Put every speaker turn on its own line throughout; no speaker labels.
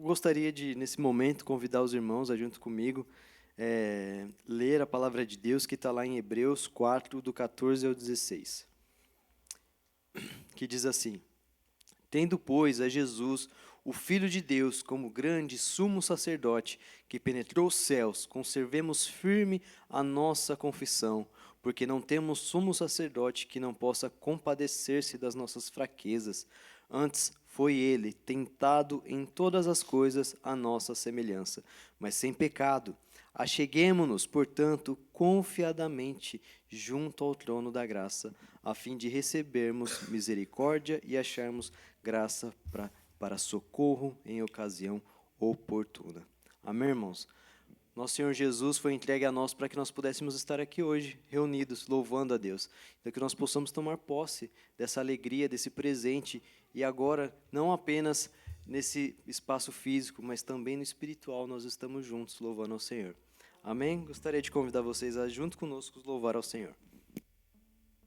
gostaria de, nesse momento, convidar os irmãos a, junto comigo, ler a palavra de Deus que está lá em Hebreus 4, do 14 ao 16, que diz assim: Tendo, pois, a Jesus, o Filho de Deus, como grande sumo sacerdote, que penetrou os céus, conservemos firme a nossa confissão, porque não temos sumo sacerdote que não possa compadecer-se das nossas fraquezas. Antes foi ele tentado em todas as coisas à nossa semelhança, mas sem pecado. Acheguemo-nos, portanto, confiadamente junto ao trono da graça, a fim de recebermos misericórdia e acharmos graça para socorro em ocasião oportuna. Amém, irmãos? Nosso Senhor Jesus foi entregue a nós para que nós pudéssemos estar aqui hoje, reunidos, louvando a Deus. Para que nós possamos tomar posse dessa alegria, desse presente, e agora, não apenas nesse espaço físico, mas também no espiritual, nós estamos juntos, louvando ao Senhor. Amém? Gostaria de convidar vocês a, junto conosco, louvar ao Senhor.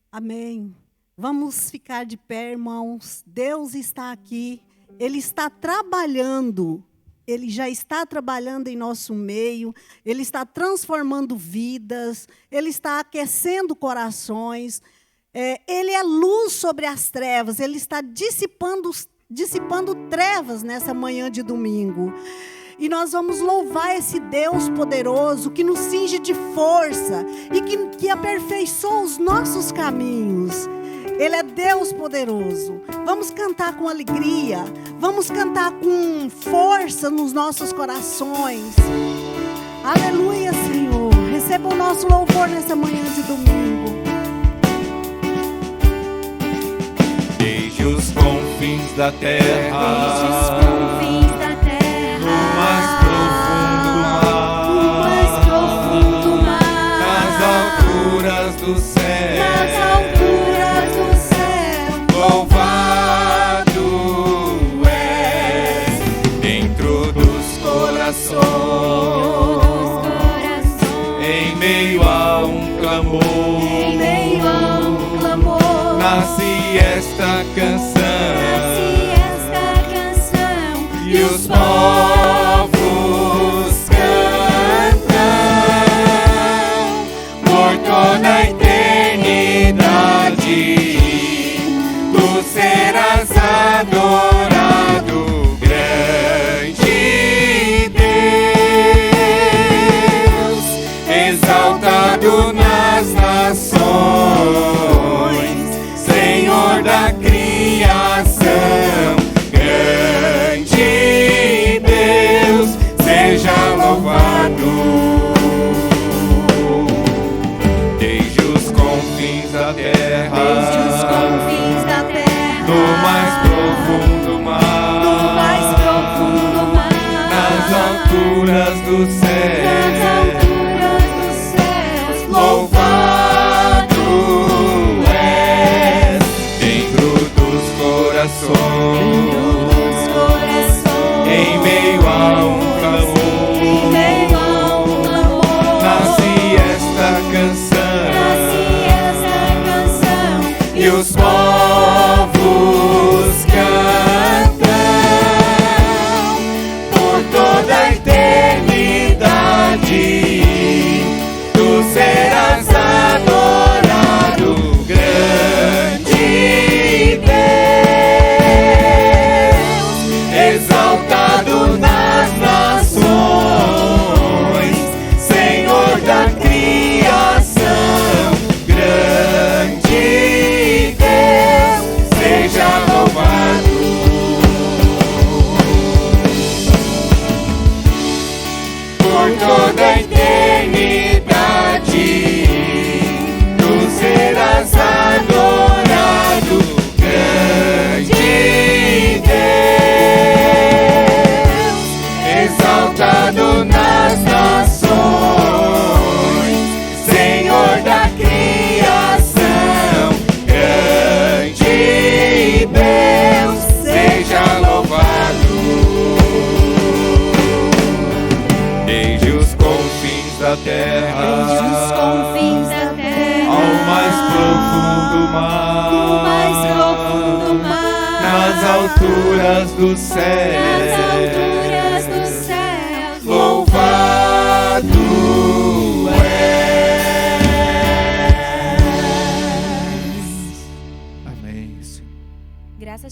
Amém. Vamos ficar de pé, irmãos. Deus está aqui, Ele está trabalhando. Ele já está trabalhando em nosso meio, Ele está transformando vidas, Ele está aquecendo corações, Ele é luz sobre as trevas, Ele está dissipando trevas nessa manhã de domingo. E nós vamos louvar esse Deus poderoso que nos cinge de força e que aperfeiçoa os nossos caminhos. Ele é Deus poderoso. Vamos cantar com alegria. Vamos cantar com força nos nossos corações. Aleluia, Senhor. Receba o nosso louvor nessa manhã de domingo.
Desde os confins da terra, no mais profundo mar, nas alturas do céu. Louvado és dentro dos corações, em meio a um clamor, nasce esta canção, e os povos cantam por toda a eternidade. Serás adorado, grande Deus, exaltado nas nações, Senhor da criação, grande Deus, seja louvado. Desde os confins da terra, no mais profundo mar, nas alturas dos céus, louvado és dentro dos corações, em meio a um clamor, nasce esta canção, e os povos cantam por toda a eternidade. Tu serás adorado, grande Deus, exaltado nas nações, Senhor da criação, grande Deus, seja louvado. Por toda a eternidade, tu serás adorado, grande Deus, exaltado nas nações, Senhor da criação, grande Deus, seja louvado. Desde os confins da terra, ao mais profundo mar, nas alturas do céu,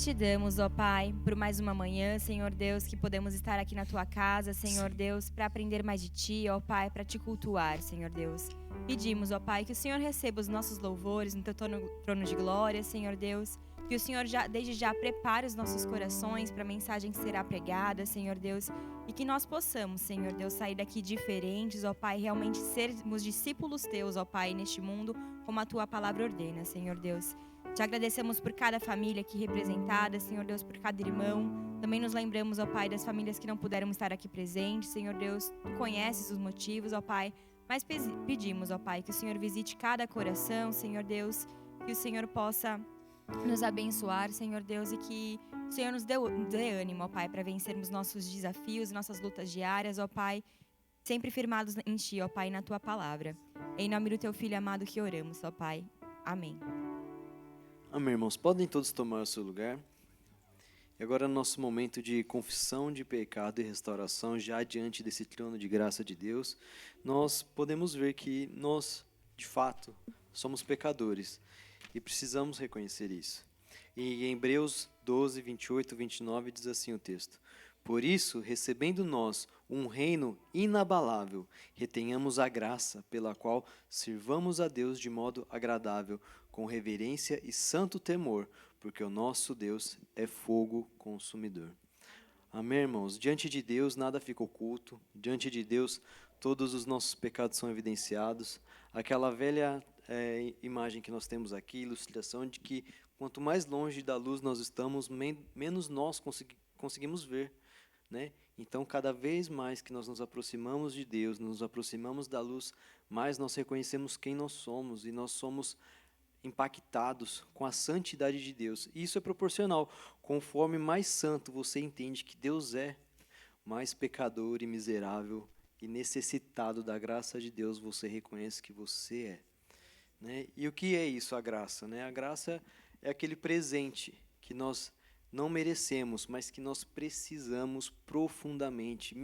te damos, ó Pai, por mais uma manhã, Senhor Deus, que podemos estar aqui na Tua casa, Senhor Deus, para aprender mais de Ti, ó Pai, para Te cultuar, Senhor Deus. Pedimos, ó Pai, que o Senhor receba os nossos louvores no Teu trono de glória, Senhor Deus, que o Senhor desde já prepare os nossos corações para a mensagem que será pregada, Senhor Deus, e que nós possamos, Senhor Deus, sair daqui diferentes, ó Pai, realmente sermos discípulos Teus, ó Pai, neste mundo, como a Tua palavra ordena, Senhor Deus. Te agradecemos por cada família aqui representada, Senhor Deus, por cada irmão. Também nos lembramos, ó Pai, das famílias que não puderam estar aqui presentes, Senhor Deus. Tu conheces os motivos, ó Pai, mas pedimos, ó Pai, que o Senhor visite cada coração, Senhor Deus, que o Senhor possa nos abençoar, Senhor Deus, e que o Senhor nos dê ânimo, ó Pai, para vencermos nossos desafios, nossas lutas diárias, ó Pai, sempre firmados em Ti, ó Pai, e na Tua palavra. Em nome do Teu Filho amado que oramos, ó Pai. Amém.
Amém, irmãos. Podem todos tomar o seu lugar. E agora, no nosso momento de confissão de pecado e restauração, já diante desse trono de graça de Deus, nós podemos ver que nós, de fato, somos pecadores e precisamos reconhecer isso. E em Hebreus 12, 28, 29 diz assim o texto: Por isso, recebendo nós um reino inabalável, retenhamos a graça pela qual sirvamos a Deus de modo agradável, com reverência e santo temor, porque o nosso Deus é fogo consumidor. Amém, irmãos? Diante de Deus nada fica oculto, diante de Deus todos os nossos pecados são evidenciados. Aquela velha imagem que nós temos aqui, ilustração de que quanto mais longe da luz nós estamos, menos nós conseguimos ver, né? Então, cada vez mais que nós nos aproximamos de Deus, nos aproximamos da luz, mais nós reconhecemos quem nós somos e nós somos impactados com a santidade de Deus. E isso é proporcional. Conforme mais santo você entende que Deus é, mais pecador e miserável e necessitado da graça de Deus você reconhece que você é, né? E o que é isso, a graça, né? A graça é aquele presente que nós não merecemos, mas que nós precisamos profundamente,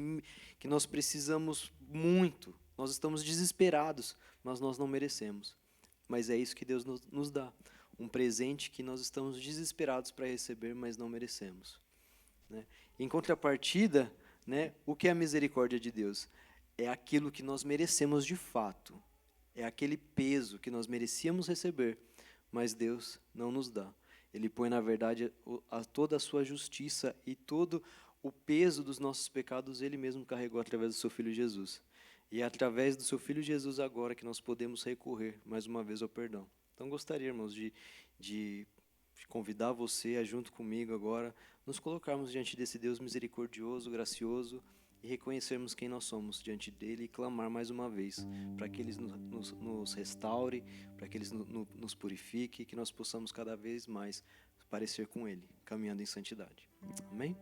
que nós precisamos muito. Nós estamos desesperados, mas nós não merecemos. Mas é isso que Deus nos dá, um presente que nós estamos desesperados para receber, mas não merecemos, né? Em contrapartida, né, o que é a misericórdia de Deus? É aquilo que nós merecemos de fato, é aquele peso que nós merecíamos receber, mas Deus não nos dá. Ele põe, na verdade, toda a sua justiça e todo o peso dos nossos pecados, Ele mesmo carregou através do seu Filho Jesus. E é através do seu Filho Jesus agora que nós podemos recorrer mais uma vez ao perdão. Então gostaria, irmãos, de convidar você a, junto comigo agora, nos colocarmos diante desse Deus misericordioso, gracioso, e reconhecermos quem nós somos diante dele e clamar mais uma vez para que Ele nos restaure, para que Ele nos purifique e que nós possamos cada vez mais parecer com Ele, caminhando em santidade. Amém?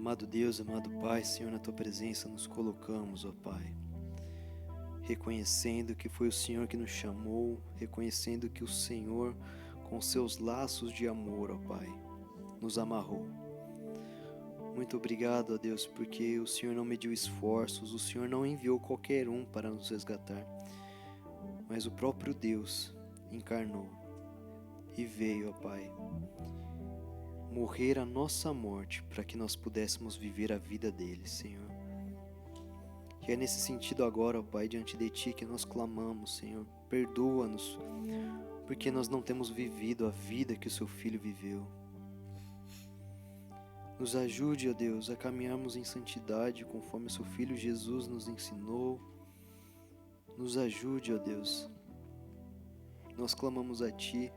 Amado Deus, amado Pai, Senhor, na Tua presença nos colocamos, ó Pai, reconhecendo que foi o Senhor que nos chamou, reconhecendo que o Senhor, com seus laços de amor, ó Pai, nos amarrou. Muito obrigado, ó Deus, porque o Senhor não mediu esforços, o Senhor não enviou qualquer um para nos resgatar, mas o próprio Deus encarnou e veio, ó Pai, morrer a nossa morte para que nós pudéssemos viver a vida dele, Senhor. E é nesse sentido agora, ó Pai, diante de Ti que nós clamamos, Senhor, perdoa-nos, porque nós não temos vivido a vida que o Seu Filho viveu. Nos ajude, ó Deus, a caminharmos em santidade, conforme seu Filho Jesus nos ensinou. Nos ajude, ó Deus. Nós clamamos a Ti.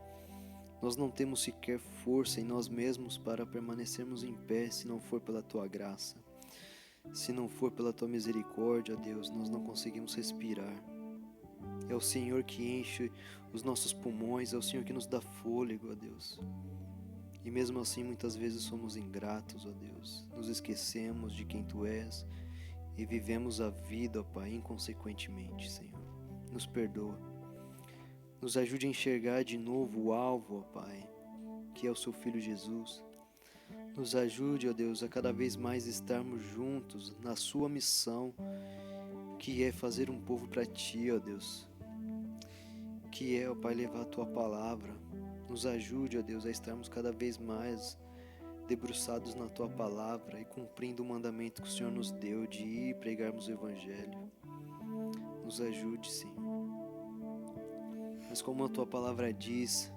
Nós não temos sequer força em nós mesmos para permanecermos em pé, se não for pela Tua graça. Se não for pela Tua misericórdia, ó Deus, nós não conseguimos respirar. É o Senhor que enche os nossos pulmões, é o Senhor que nos dá fôlego, ó Deus. E mesmo assim, muitas vezes somos ingratos, ó Deus. Nos esquecemos de quem Tu és e vivemos a vida, ó Pai, inconsequentemente, Senhor. Nos perdoa. Nos ajude a enxergar de novo o alvo, ó Pai, que é o Seu Filho Jesus. Nos ajude, ó Deus, a cada vez mais estarmos juntos na Sua missão, que é fazer um povo para Ti, ó Deus. Que é, ó Pai, levar a Tua palavra. Nos ajude, ó Deus, a estarmos cada vez mais debruçados na Tua palavra e cumprindo o mandamento que o Senhor nos deu de ir e pregarmos o Evangelho. Nos ajude, Senhor. Mas como a Tua palavra diz,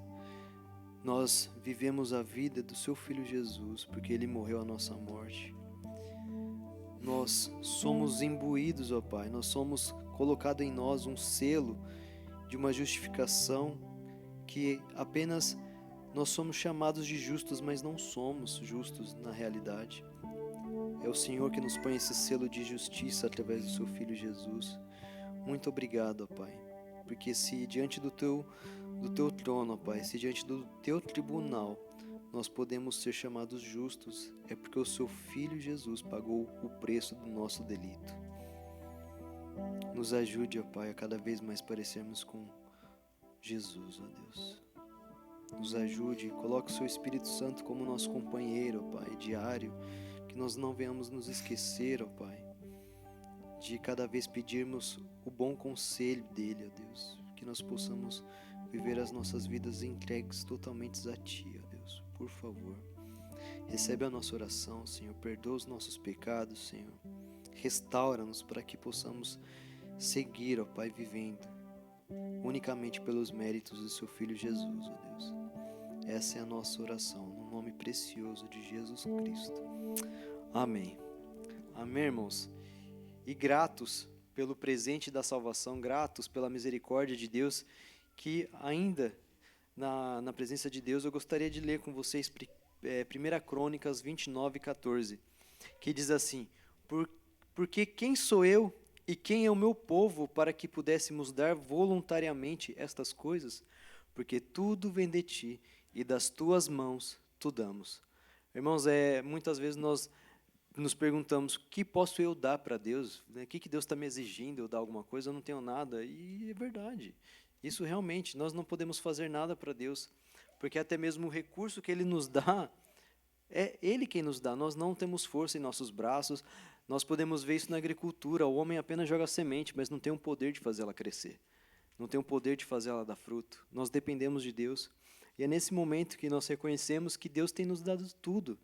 nós vivemos a vida do Seu Filho Jesus, porque Ele morreu a nossa morte. Nós somos imbuídos, ó Pai, nós somos colocado em nós um selo de uma justificação que apenas nós somos chamados de justos, mas não somos justos na realidade. É o Senhor que nos põe esse selo de justiça através do Seu Filho Jesus. Muito obrigado, ó Pai, porque se diante do Teu trono, ó Pai, se diante do Teu tribunal nós podemos ser chamados justos, é porque o Seu Filho Jesus pagou o preço do nosso delito. Nos ajude, ó Pai, a cada vez mais parecermos com Jesus, ó Deus. Nos ajude, coloque o Seu Espírito Santo como nosso companheiro, ó Pai, diário, que nós não venhamos nos esquecer, ó Pai, de cada vez pedirmos o bom conselho dEle, ó Deus, que nós possamos viver as nossas vidas entregues totalmente a Ti, ó Deus, por favor. Recebe a nossa oração, Senhor, perdoa os nossos pecados, Senhor, restaura-nos para que possamos seguir, ó Pai, vivendo unicamente pelos méritos do Seu Filho Jesus, ó Deus. Essa é a nossa oração, no nome precioso de Jesus Cristo. Amém. Amém, irmãos. E gratos pelo presente da salvação, gratos pela misericórdia de Deus, que ainda na presença de Deus eu gostaria de ler com vocês 1 Crônicas 29:14, que diz assim: Porque quem sou eu e quem é o meu povo para que pudéssemos dar voluntariamente estas coisas? Porque tudo vem de Ti e das Tuas mãos tu damos. Irmãos, muitas vezes nós nos perguntamos: o que posso eu dar para Deus? O que Deus está me exigindo? Eu dar alguma coisa? Eu não tenho nada. E é verdade. Isso realmente, nós não podemos fazer nada para Deus, porque até mesmo o recurso que Ele nos dá, é Ele quem nos dá. Nós não temos força em nossos braços. Nós podemos ver isso na agricultura. O homem apenas joga semente, mas não tem o poder de fazer ela crescer. Não tem o poder de fazer ela dar fruto. Nós dependemos de Deus. E é nesse momento que nós reconhecemos que Deus tem nos dado tudo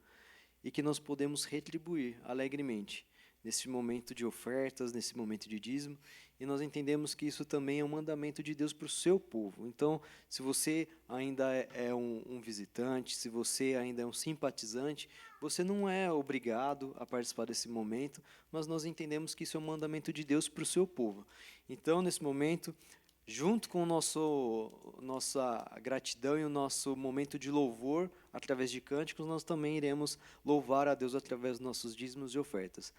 e que nós podemos retribuir alegremente nesse momento de ofertas, nesse momento de dízimo. E nós entendemos que isso também é um mandamento de Deus para o seu povo. Então, se você ainda é um visitante, se você ainda é um simpatizante, você não é obrigado a participar desse momento, mas nós entendemos que isso é um mandamento de Deus para o seu povo. Então, nesse momento, junto com nossa gratidão e o nosso momento de louvor, através de cânticos, nós também iremos louvar a Deus através dos nossos dízimos e ofertas.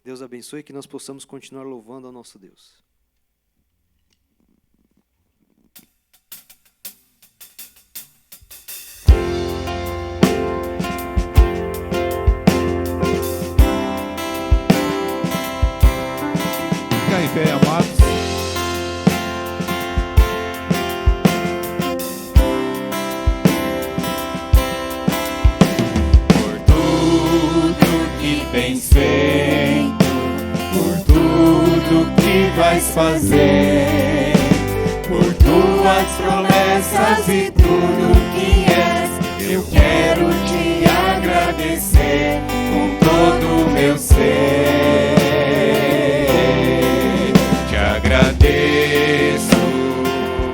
Deus abençoe e que nós possamos continuar louvando ao nosso Deus.
Fica em pé, amados. Por tudo que tens feito, por tudo que vais fazer, por tuas promessas e tudo que és, eu quero te agradecer com todo o meu ser. Te agradeço,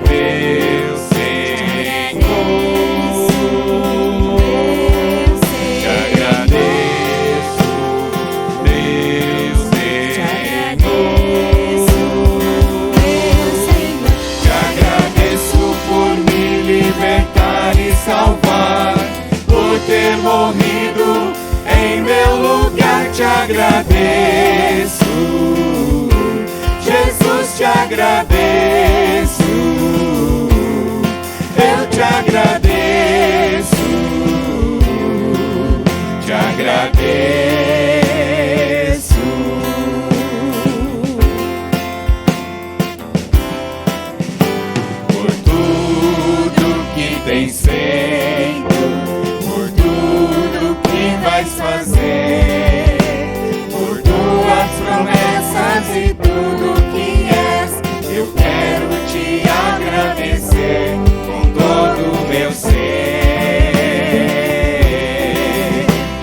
meu Senhor. Te agradeço. Jesus, te agradeço, eu te agradeço, te agradeço. Por tudo que tens feito, por tudo que vais fazer, por tuas promessas e tudo que és, eu quero te agradecer com todo o meu ser.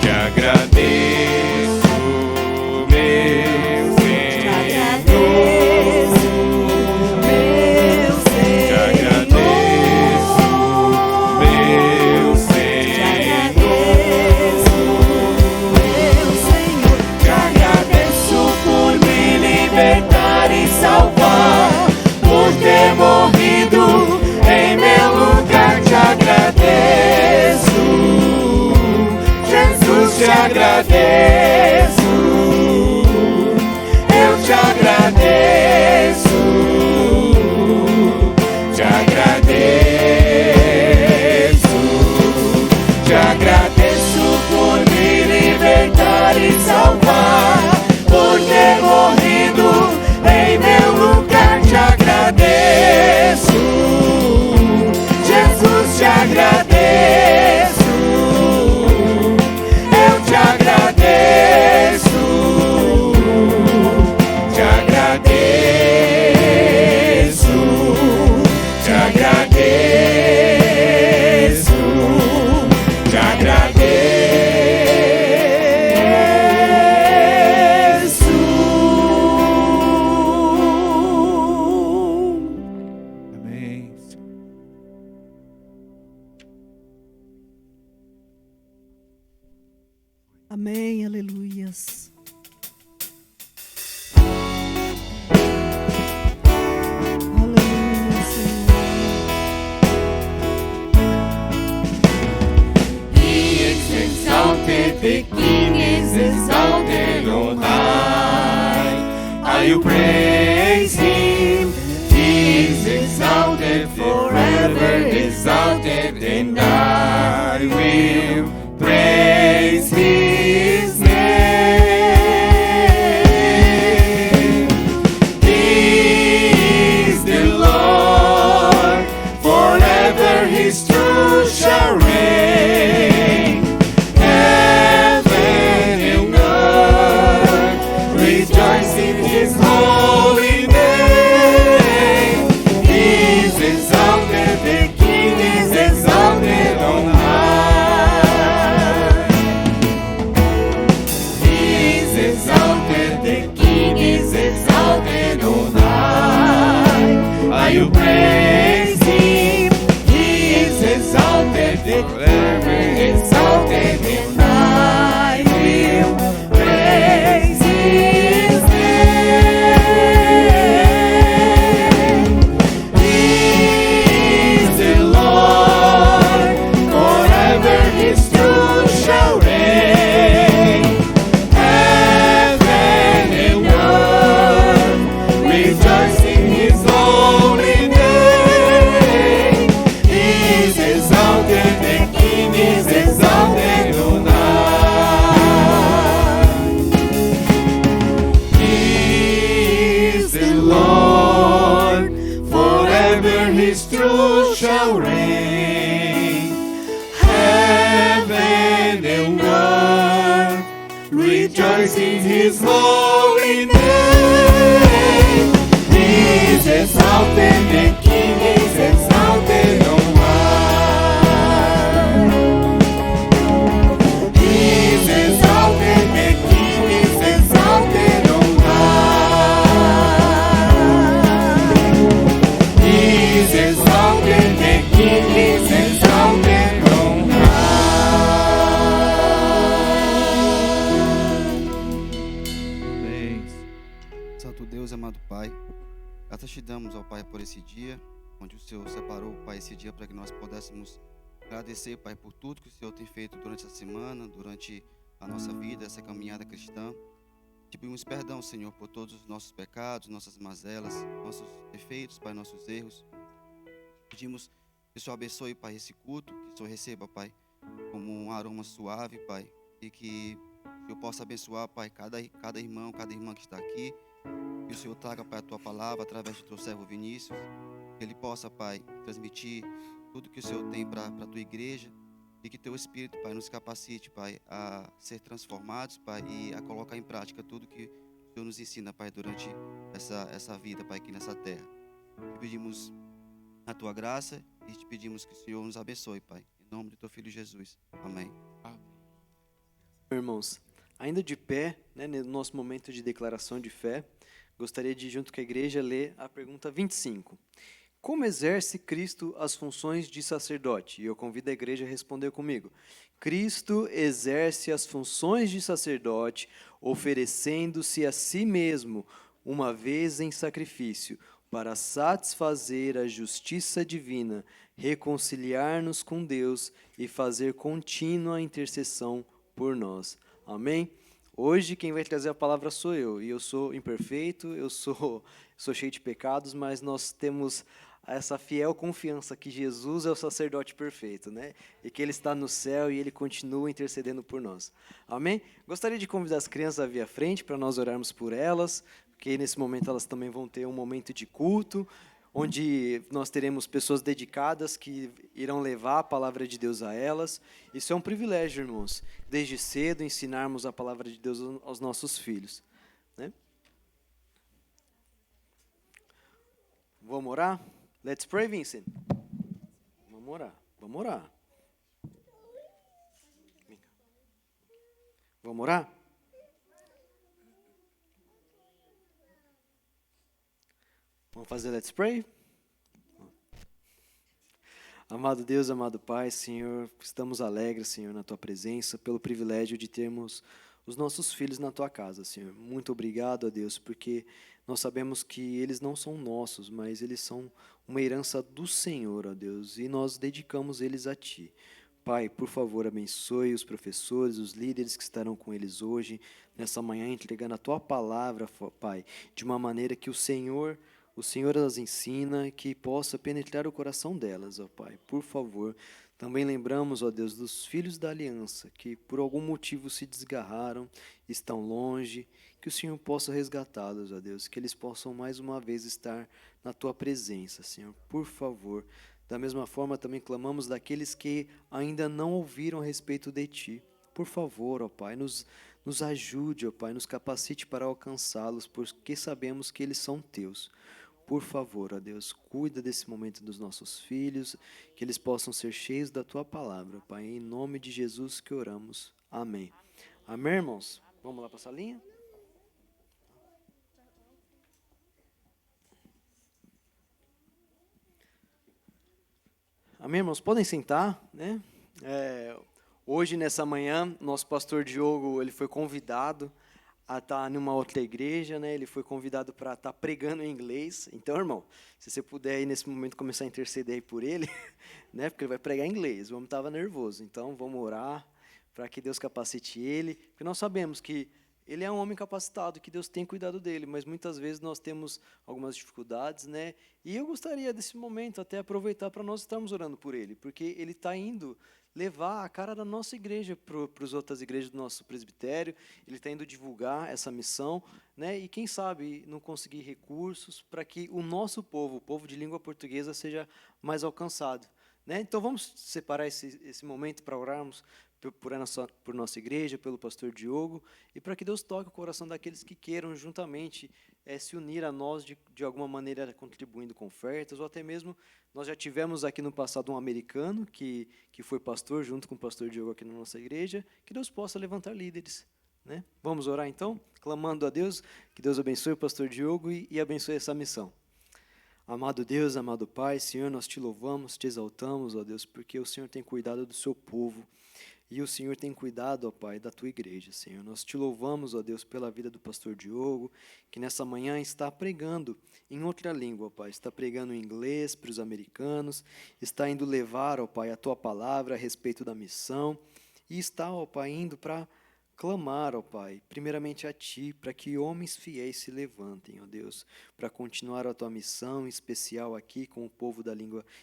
Te agradeço, meu Senhor. Te agradeço, meu Senhor. Te agradeço, meu Senhor. Te agradeço por me libertar e salvar, por ter morrido em meu lugar. Te agradeço, Jesus, te agradeço, eu te agradeço, te agradeço, te agradeço por me libertar e salvar, por ter morrido em meu lugar. Te agradeço, Jesus, te agradeço, eu te agradeço, te agradeço, te agradeço, te agradeço. Amém.
Amém, aleluias. Aleluia, Senhor.
He is exalted, the King is exalted on high. I will praise Him. He is exalted, forever exalted, and I will praise His name. He is the Lord, forever His truth shall reign. Heaven and earth rejoice in His holy name. He is exalted, the King is exalted on high. He is exalted, the King is exalted on high. I will praise Him. He is exalted, forever exalted, and I will praise His name. He is the Lord, forever His truth shall reign. Heaven and earth rejoice in His holy name. He is exalted, the King is exalted on high. He is the Lord, forever His truth shall reign. Heaven and earth rejoice in His holy name. He is exalted, the King is exalted on high. He is exalted, the King is exalted on high. He is exalted, the King is exalted on high.
Santo Deus, amado Pai, graças te damos, ó Pai, por esse dia, onde o Senhor separou, Pai, esse dia para que nós pudéssemos agradecer, Pai, por tudo que o Senhor tem feito durante essa semana, durante a nossa vida, essa caminhada cristã. Te pedimos perdão, Senhor, por todos os nossos pecados, nossas mazelas, nossos defeitos, Pai, nossos erros. Pedimos que o Senhor abençoe, Pai, esse culto, que o Senhor receba, Pai, como um aroma suave, Pai, e que eu possa abençoar, Pai, cada irmão, cada irmã que está aqui. Que o Senhor traga, Pai, a Tua palavra através do Teu servo Vinícius. Que ele possa, Pai, transmitir tudo que o Senhor tem para a Tua igreja. E que Teu Espírito, Pai, nos capacite, Pai, a ser transformados, Pai, e a colocar em prática tudo que o Senhor nos ensina, Pai, durante essa vida, Pai, aqui nessa terra. Te pedimos a Tua graça e te pedimos que o Senhor nos abençoe, Pai. Em nome do Teu Filho Jesus. Amém.
Irmãos, ainda de pé, né, no nosso momento de declaração de fé, gostaria de, junto com a igreja, ler a pergunta 25. Como exerce Cristo as funções de sacerdote? E eu convido a igreja a responder comigo. Cristo exerce as funções de sacerdote, oferecendo-se a si mesmo, uma vez em sacrifício, para satisfazer a justiça divina, reconciliar-nos com Deus e fazer contínua intercessão por nós. Amém? Hoje quem vai trazer a palavra sou eu, e eu sou imperfeito, eu sou cheio de pecados, mas nós temos essa fiel confiança que Jesus é o sacerdote perfeito, né? E que Ele está no céu e Ele continua intercedendo por nós. Amém? Gostaria de convidar as crianças a vir à frente para nós orarmos por elas, porque nesse momento elas também vão ter um momento de culto, onde nós teremos pessoas dedicadas que irão levar a palavra de Deus a elas. Isso é um privilégio, irmãos, desde cedo ensinarmos a palavra de Deus aos nossos filhos, né? Vamos orar? Let's pray, Vincent. Vamos orar, vamos orar. Vamos orar? Vamos fazer Let's Pray? Amado Deus, amado Pai, Senhor, estamos alegres, Senhor, na Tua presença, pelo privilégio de termos os nossos filhos na Tua casa, Senhor. Muito obrigado, a Deus, porque nós sabemos que eles não são nossos, mas eles são uma herança do Senhor, ó Deus, e nós dedicamos eles a Ti. Pai, por favor, abençoe os professores, os líderes que estarão com eles hoje, nessa manhã, entregando a Tua palavra, Pai, de uma maneira que o Senhor as ensina, que possa penetrar o coração delas, ó Pai, por favor. Também lembramos, ó Deus, dos filhos da aliança, que por algum motivo se desgarraram, estão longe, que o Senhor possa resgatá-los, ó Deus, que eles possam mais uma vez estar na Tua presença, Senhor, por favor. Da mesma forma, também clamamos daqueles que ainda não ouviram a respeito de Ti. Por favor, ó Pai, nos ajude, ó Pai, nos capacite para alcançá-los, porque sabemos que eles são Teus. Por favor, ó Deus, cuida desse momento dos nossos filhos, que eles possam ser cheios da Tua palavra, Pai, em nome de Jesus que oramos. Amém. Amém, irmãos? Vamos lá para a salinha? Amém, irmãos? Podem sentar, né? Hoje, nessa manhã, nosso pastor Diogo, ele foi convidado a estar numa outra igreja, né? Ele foi convidado para estar pregando em inglês. Então, irmão, se você puder aí nesse momento começar a interceder aí por ele, né? Porque ele vai pregar em inglês. O homem estava nervoso. Então, vamos orar para que Deus capacite ele, porque nós sabemos que ele é um homem capacitado, que Deus tem cuidado dele, mas muitas vezes nós temos algumas dificuldades, né? E eu gostaria desse momento até aproveitar para nós estarmos orando por ele, porque ele está indo levar a cara da nossa igreja para as outras igrejas do nosso presbitério, ele está indo divulgar essa missão, né? E quem sabe não conseguir recursos para que o nosso povo, o povo de língua portuguesa, seja mais alcançado, né? Então vamos separar esse momento para orarmos por nossa igreja, pelo pastor Diogo, e para que Deus toque o coração daqueles que queiram juntamente se unir a nós de alguma maneira, contribuindo com ofertas, ou até mesmo, nós já tivemos aqui no passado um americano que foi pastor, junto com o pastor Diogo aqui na nossa igreja, que Deus possa levantar líderes, né? Vamos orar então, clamando a Deus, que Deus abençoe o pastor Diogo e abençoe essa missão. Amado Deus, amado Pai, Senhor, nós te louvamos, te exaltamos, ó Deus, porque o Senhor tem cuidado do seu povo. E o Senhor tem cuidado, ó Pai, da Tua igreja, Senhor. Nós te louvamos, ó Deus, pela vida do pastor Diogo, que nessa manhã está pregando em outra língua, ó Pai. Está pregando em inglês para os americanos, está indo levar, ó Pai, a Tua palavra a respeito da missão, e está, ó Pai, indo para clamar, ó Pai, primeiramente a Ti, para que homens fiéis se levantem, ó Deus, para continuar a Tua missão em especial aqui com o povo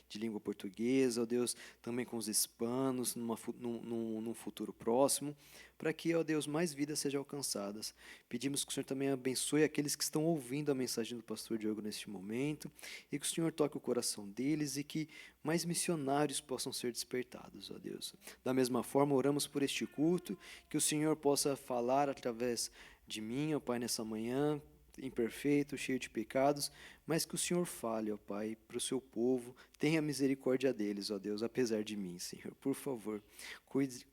de língua portuguesa, ó Deus, também com os hispanos, num futuro próximo, para que, ó Deus, mais vidas sejam alcançadas. Pedimos que o Senhor também abençoe aqueles que estão ouvindo a mensagem do pastor Diogo neste momento, e que o Senhor toque o coração deles e que mais missionários possam ser despertados, ó Deus. Da mesma forma, oramos por este culto, que o Senhor possa falar através de mim, ó Pai, nessa manhã, imperfeito, cheio de pecados, mas que o Senhor fale, ó Pai, para o seu povo, tenha misericórdia deles, ó Deus, apesar de mim, Senhor. Por favor,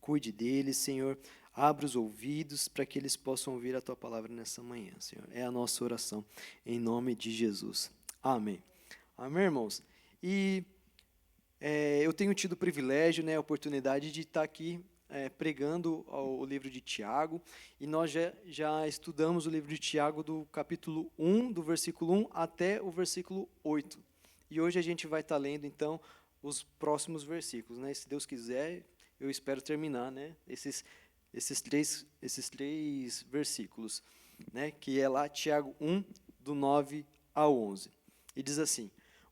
cuide deles, Senhor. Abra os ouvidos para que eles possam ouvir a Tua palavra nessa manhã, Senhor. É a nossa oração, em nome de Jesus. Amém. Amém, irmãos? E eu tenho tido o privilégio, a oportunidade de estar aqui pregando o livro de Tiago, e nós já estudamos o livro de Tiago do capítulo 1, do versículo 1 até o versículo 8. E hoje a gente vai estar lendo, então, os próximos versículos, Se Deus quiser, eu espero terminar, esses três versículos, que é lá Tiago 1, do 9 ao 11. E diz assim: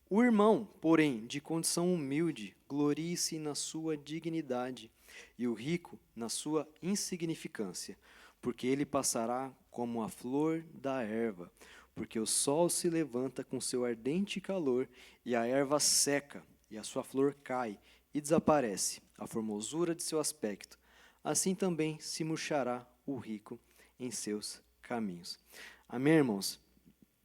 o irmão, porém, de condição humilde, glorie-se na sua dignidade, e o rico na sua insignificância, porque ele passará como a flor da erva, porque o sol se levanta com seu ardente calor, e a erva seca, e a sua flor cai, e desaparece a formosura de seu aspecto. Assim também se murchará o rico em seus caminhos. Amém, irmãos?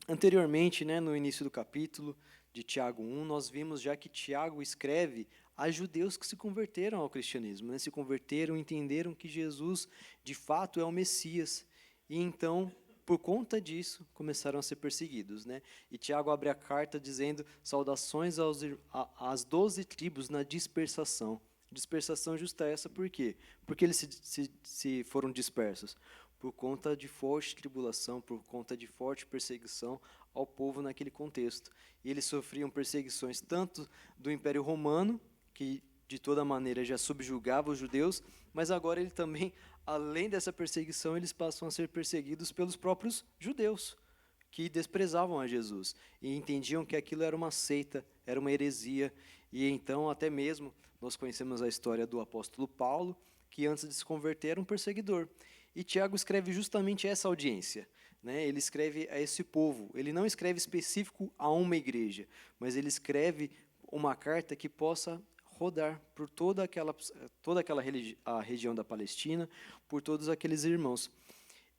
Anteriormente, no início do capítulo de Tiago 1, nós vimos já que Tiago escreve a judeus que se converteram ao cristianismo, se converteram, entenderam que Jesus, de fato, é o Messias. E então, por conta disso, começaram a ser perseguidos. E Tiago abre a carta dizendo saudações às 12 tribos na dispersação. Dispersação justa essa, por quê? Porque eles se foram dispersos por conta de forte tribulação, por conta de forte perseguição ao povo naquele contexto. E eles sofriam perseguições tanto do Império Romano, que de toda maneira já subjugava os judeus, mas agora ele também, além dessa perseguição, eles passam a ser perseguidos pelos próprios judeus, que desprezavam a Jesus e entendiam que aquilo era uma seita, era uma heresia. E então, até mesmo, nós conhecemos a história do apóstolo Paulo, que antes de se converter era um perseguidor. E Tiago escreve justamente essa audiência, Ele escreve a esse povo. Ele não escreve específico a uma igreja, mas ele escreve uma carta que possa rodar por toda aquela a região da Palestina, por todos aqueles irmãos.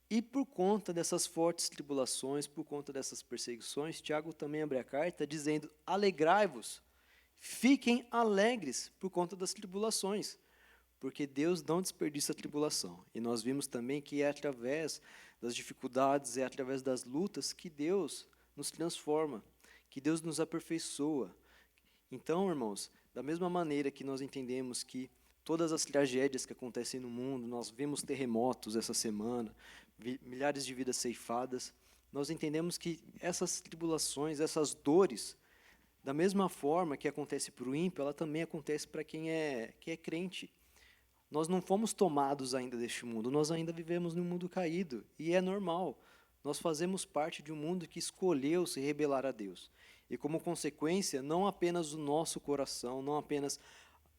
E por conta dessas fortes tribulações, por conta dessas perseguições, Tiago também abre a carta dizendo: alegrai-vos, fiquem alegres por conta das tribulações, porque Deus não desperdiça a tribulação. E nós vimos também que é através das dificuldades, é através das lutas que Deus nos transforma, que Deus nos aperfeiçoa. Então, irmãos, da mesma maneira que nós entendemos que todas as tragédias que acontecem no mundo, nós vimos terremotos essa semana, milhares de vidas ceifadas, nós entendemos que essas tribulações, essas dores, da mesma forma que acontece para o ímpio, ela também acontece para quem é crente. Nós não fomos tomados ainda deste mundo, nós ainda vivemos num mundo caído, e é normal. Nós fazemos parte de um mundo que escolheu se rebelar a Deus. E como consequência, não apenas o nosso coração, não apenas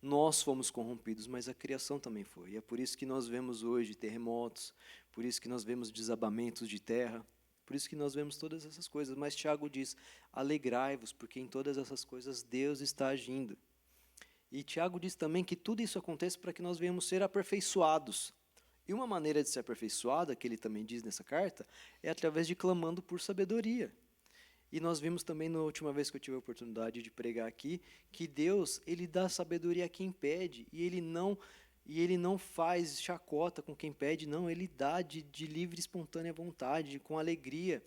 nós fomos corrompidos, mas a criação também foi. E é por isso que nós vemos hoje terremotos, por isso que nós vemos desabamentos de terra, por isso que nós vemos todas essas coisas. Mas Tiago diz: alegrai-vos, porque em todas essas coisas Deus está agindo. E Tiago diz também que tudo isso acontece para que nós venhamos ser aperfeiçoados. E uma maneira de ser aperfeiçoada, que ele também diz nessa carta, é através de clamando por sabedoria. E nós vimos também, na última vez que eu tive a oportunidade de pregar aqui, que Deus, ele dá sabedoria a quem pede, e ele não faz chacota com quem pede, não, ele dá de livre e espontânea vontade, com alegria,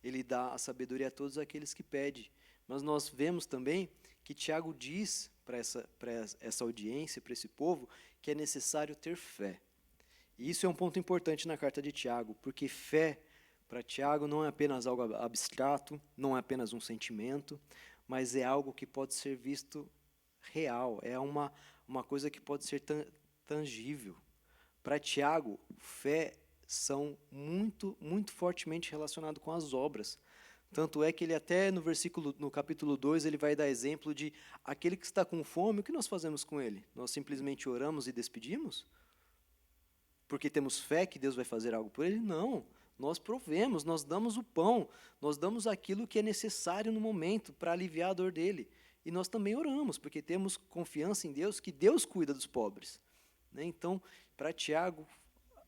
ele dá a sabedoria a todos aqueles que pedem. Mas nós vemos também que Tiago diz para essa audiência, para esse povo, que é necessário ter fé. E isso é um ponto importante na carta de Tiago, porque fé, para Tiago, não é apenas algo abstrato, não é apenas um sentimento, mas é algo que pode ser visto real, é uma coisa que pode ser tangível. Para Tiago, fé são muito, muito fortemente relacionado com as obras. Tanto é que ele até no capítulo 2, ele vai dar exemplo de aquele que está com fome, o que nós fazemos com ele? Nós simplesmente oramos e despedimos? Porque temos fé que Deus vai fazer algo por ele? Não. Nós provemos, nós damos o pão, nós damos aquilo que é necessário no momento para aliviar a dor dele. E nós também oramos, porque temos confiança em Deus, que Deus cuida dos pobres. Né? Então, para Tiago,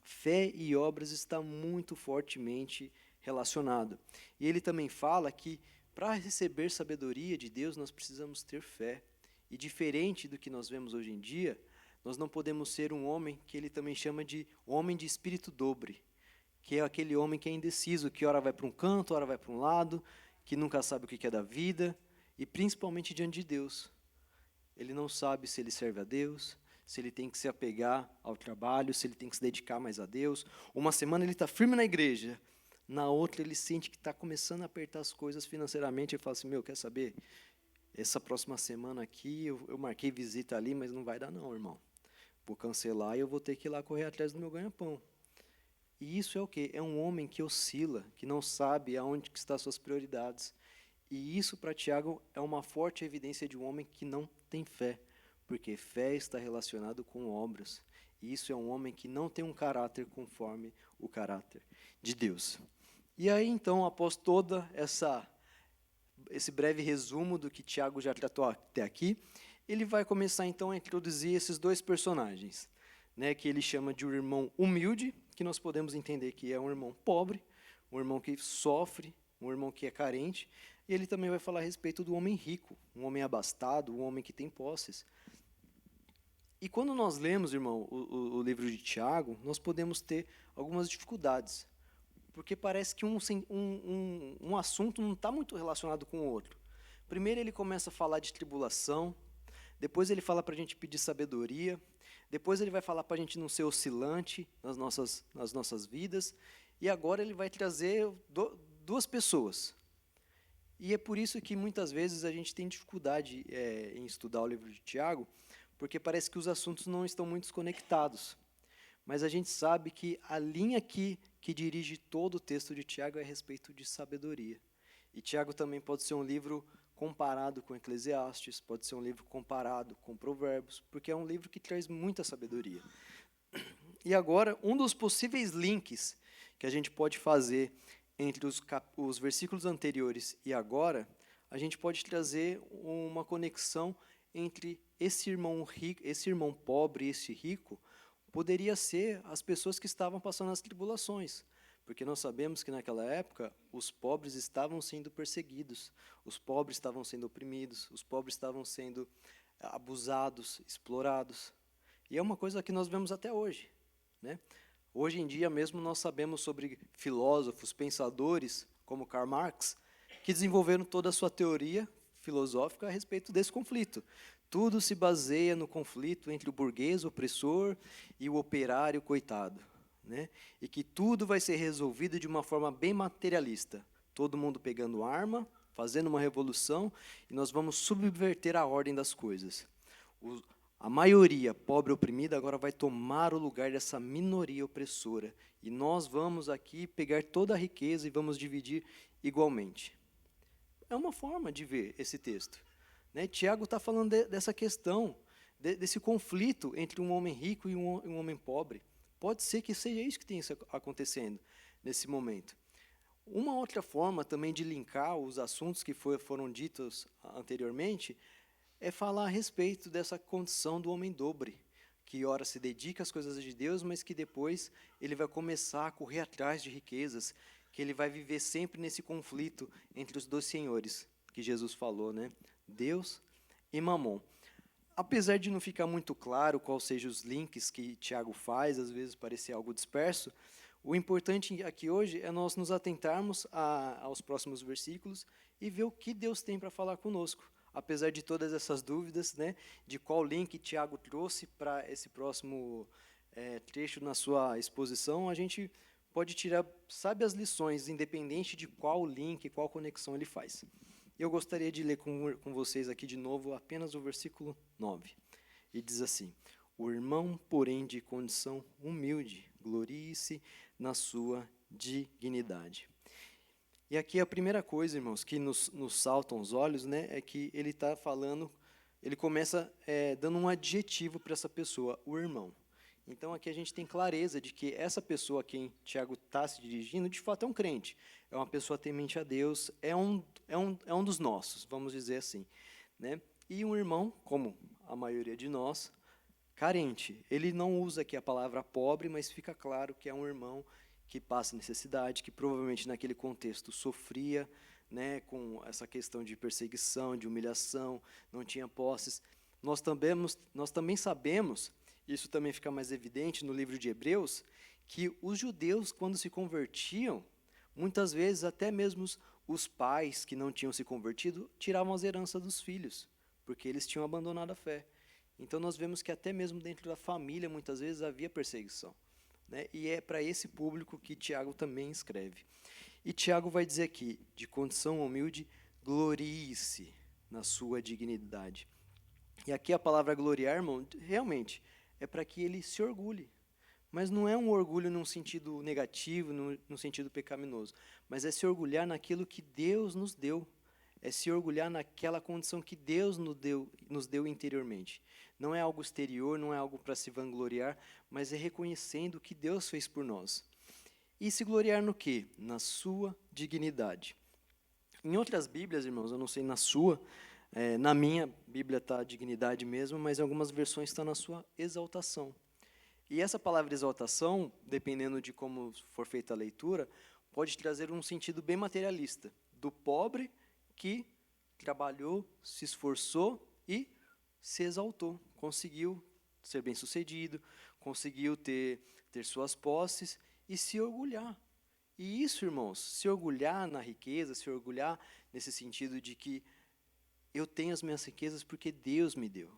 fé e obras está muito fortemente relacionado. E ele também fala que para receber sabedoria de Deus, nós precisamos ter fé. E diferente do que nós vemos hoje em dia, nós não podemos ser um homem que ele também chama de homem de espírito dobre, que é aquele homem que é indeciso, que ora vai para um canto, ora vai para um lado, que nunca sabe o que é da vida, e principalmente diante de Deus. Ele não sabe se ele serve a Deus, se ele tem que se apegar ao trabalho, se ele tem que se dedicar mais a Deus. Uma semana ele está firme na igreja, na outra ele sente que está começando a apertar as coisas financeiramente e fala assim, quer saber? Essa próxima semana aqui, eu marquei visita ali, mas não vai dar não, irmão. Vou cancelar e eu vou ter que ir lá correr atrás do meu ganha-pão. E isso é o quê? É um homem que oscila, que não sabe aonde que estão as suas prioridades. E isso, para Tiago, é uma forte evidência de um homem que não tem fé, porque fé está relacionado com obras. E isso é um homem que não tem um caráter conforme o caráter de Deus. E aí, então, após toda esse breve resumo do que Tiago já tratou até aqui, ele vai começar, então, a introduzir esses dois personagens, né, que ele chama de um irmão humilde, que nós podemos entender que é um irmão pobre, um irmão que sofre, um irmão que é carente, e ele também vai falar a respeito do homem rico, um homem abastado, um homem que tem posses. E quando nós lemos, irmão, o livro de Tiago, nós podemos ter algumas dificuldades, porque parece que um assunto não está muito relacionado com o outro. Primeiro ele começa a falar de tribulação, depois ele fala para a gente pedir sabedoria, depois ele vai falar para a gente não ser oscilante nas nossas vidas, e agora ele vai trazer duas pessoas. E é por isso que muitas vezes a gente tem dificuldade em estudar o livro de Tiago, porque parece que os assuntos não estão muito conectados. Mas a gente sabe que a linha que dirige todo o texto de Tiago é a respeito de sabedoria. E Tiago também pode ser um livro comparado com Eclesiastes, pode ser um livro comparado com Provérbios, porque é um livro que traz muita sabedoria. E agora, um dos possíveis links que a gente pode fazer entre os versículos anteriores e agora, a gente pode trazer uma conexão entre esse irmão rico, esse irmão pobre e esse rico, poderia ser as pessoas que estavam passando as tribulações, porque nós sabemos que naquela época os pobres estavam sendo perseguidos, os pobres estavam sendo oprimidos, os pobres estavam sendo abusados, explorados. E é uma coisa que nós vemos até hoje, né? Hoje em dia mesmo nós sabemos sobre filósofos, pensadores, como Karl Marx, que desenvolveram toda a sua teoria filosófica a respeito desse conflito. Tudo se baseia no conflito entre o burguês opressor e o operário coitado, né? E que tudo vai ser resolvido de uma forma bem materialista. Todo mundo pegando arma, fazendo uma revolução, e nós vamos subverter a ordem das coisas. A maioria pobre e oprimida agora vai tomar o lugar dessa minoria opressora. E nós vamos aqui pegar toda a riqueza e vamos dividir igualmente. É uma forma de ver esse texto, né? Tiago está falando dessa questão, desse conflito entre um homem rico e um homem pobre. Pode ser que seja isso que tenha acontecendo nesse momento. Uma outra forma também de linkar os assuntos que foram ditos anteriormente é falar a respeito dessa condição do homem dobre, que ora se dedica às coisas de Deus, mas que depois ele vai começar a correr atrás de riquezas, que ele vai viver sempre nesse conflito entre os dois senhores, que Jesus falou, né? Deus e Mamon. Apesar de não ficar muito claro quais sejam os links que Tiago faz, às vezes parecer algo disperso, o importante aqui hoje é nós nos atentarmos aos próximos versículos e ver o que Deus tem para falar conosco. Apesar de todas essas dúvidas, né, de qual link Tiago trouxe para esse próximo trecho na sua exposição, a gente pode tirar, sabe, as lições, independente de qual link, qual conexão ele faz. Eu gostaria de ler com vocês aqui de novo apenas o versículo 9. E diz assim: O irmão, porém, de condição humilde, glorie-se na sua dignidade. E aqui a primeira coisa, irmãos, que nos saltam aos olhos, né, é que ele está falando, ele começa dando um adjetivo para essa pessoa, o irmão. Então, aqui a gente tem clareza de que essa pessoa a quem Tiago está se dirigindo, de fato, é um crente. É uma pessoa temente a Deus, é um dos nossos, vamos dizer assim, né? E um irmão, como a maioria de nós, carente. Ele não usa aqui a palavra pobre, mas fica claro que é um irmão que passa necessidade, que provavelmente naquele contexto sofria, né, com essa questão de perseguição, de humilhação, não tinha posses. Nós também sabemos, isso também fica mais evidente no livro de Hebreus, que os judeus, quando se convertiam, muitas vezes até mesmo os pais que não tinham se convertido tiravam as heranças dos filhos, porque eles tinham abandonado a fé. Então nós vemos que até mesmo dentro da família, muitas vezes, havia perseguição, né? E é para esse público que Tiago também escreve. E Tiago vai dizer aqui, de condição humilde, glorie-se na sua dignidade. E aqui a palavra gloriar, irmão, realmente, é para que ele se orgulhe. Mas não é um orgulho num sentido negativo, num sentido pecaminoso, mas é se orgulhar naquilo que Deus nos deu. É se orgulhar naquela condição que Deus nos deu interiormente. Não é algo exterior, não é algo para se vangloriar, mas é reconhecendo o que Deus fez por nós. E se gloriar no quê? Na sua dignidade. Em outras Bíblias, irmãos, eu não sei na sua, na minha Bíblia está dignidade mesmo, mas em algumas versões está na sua exaltação. E essa palavra exaltação, dependendo de como for feita a leitura, pode trazer um sentido bem materialista, do pobre que trabalhou, se esforçou e se exaltou, conseguiu ser bem-sucedido, conseguiu ter suas posses e se orgulhar. E isso, irmãos, se orgulhar na riqueza, se orgulhar nesse sentido de que eu tenho as minhas riquezas porque Deus me deu.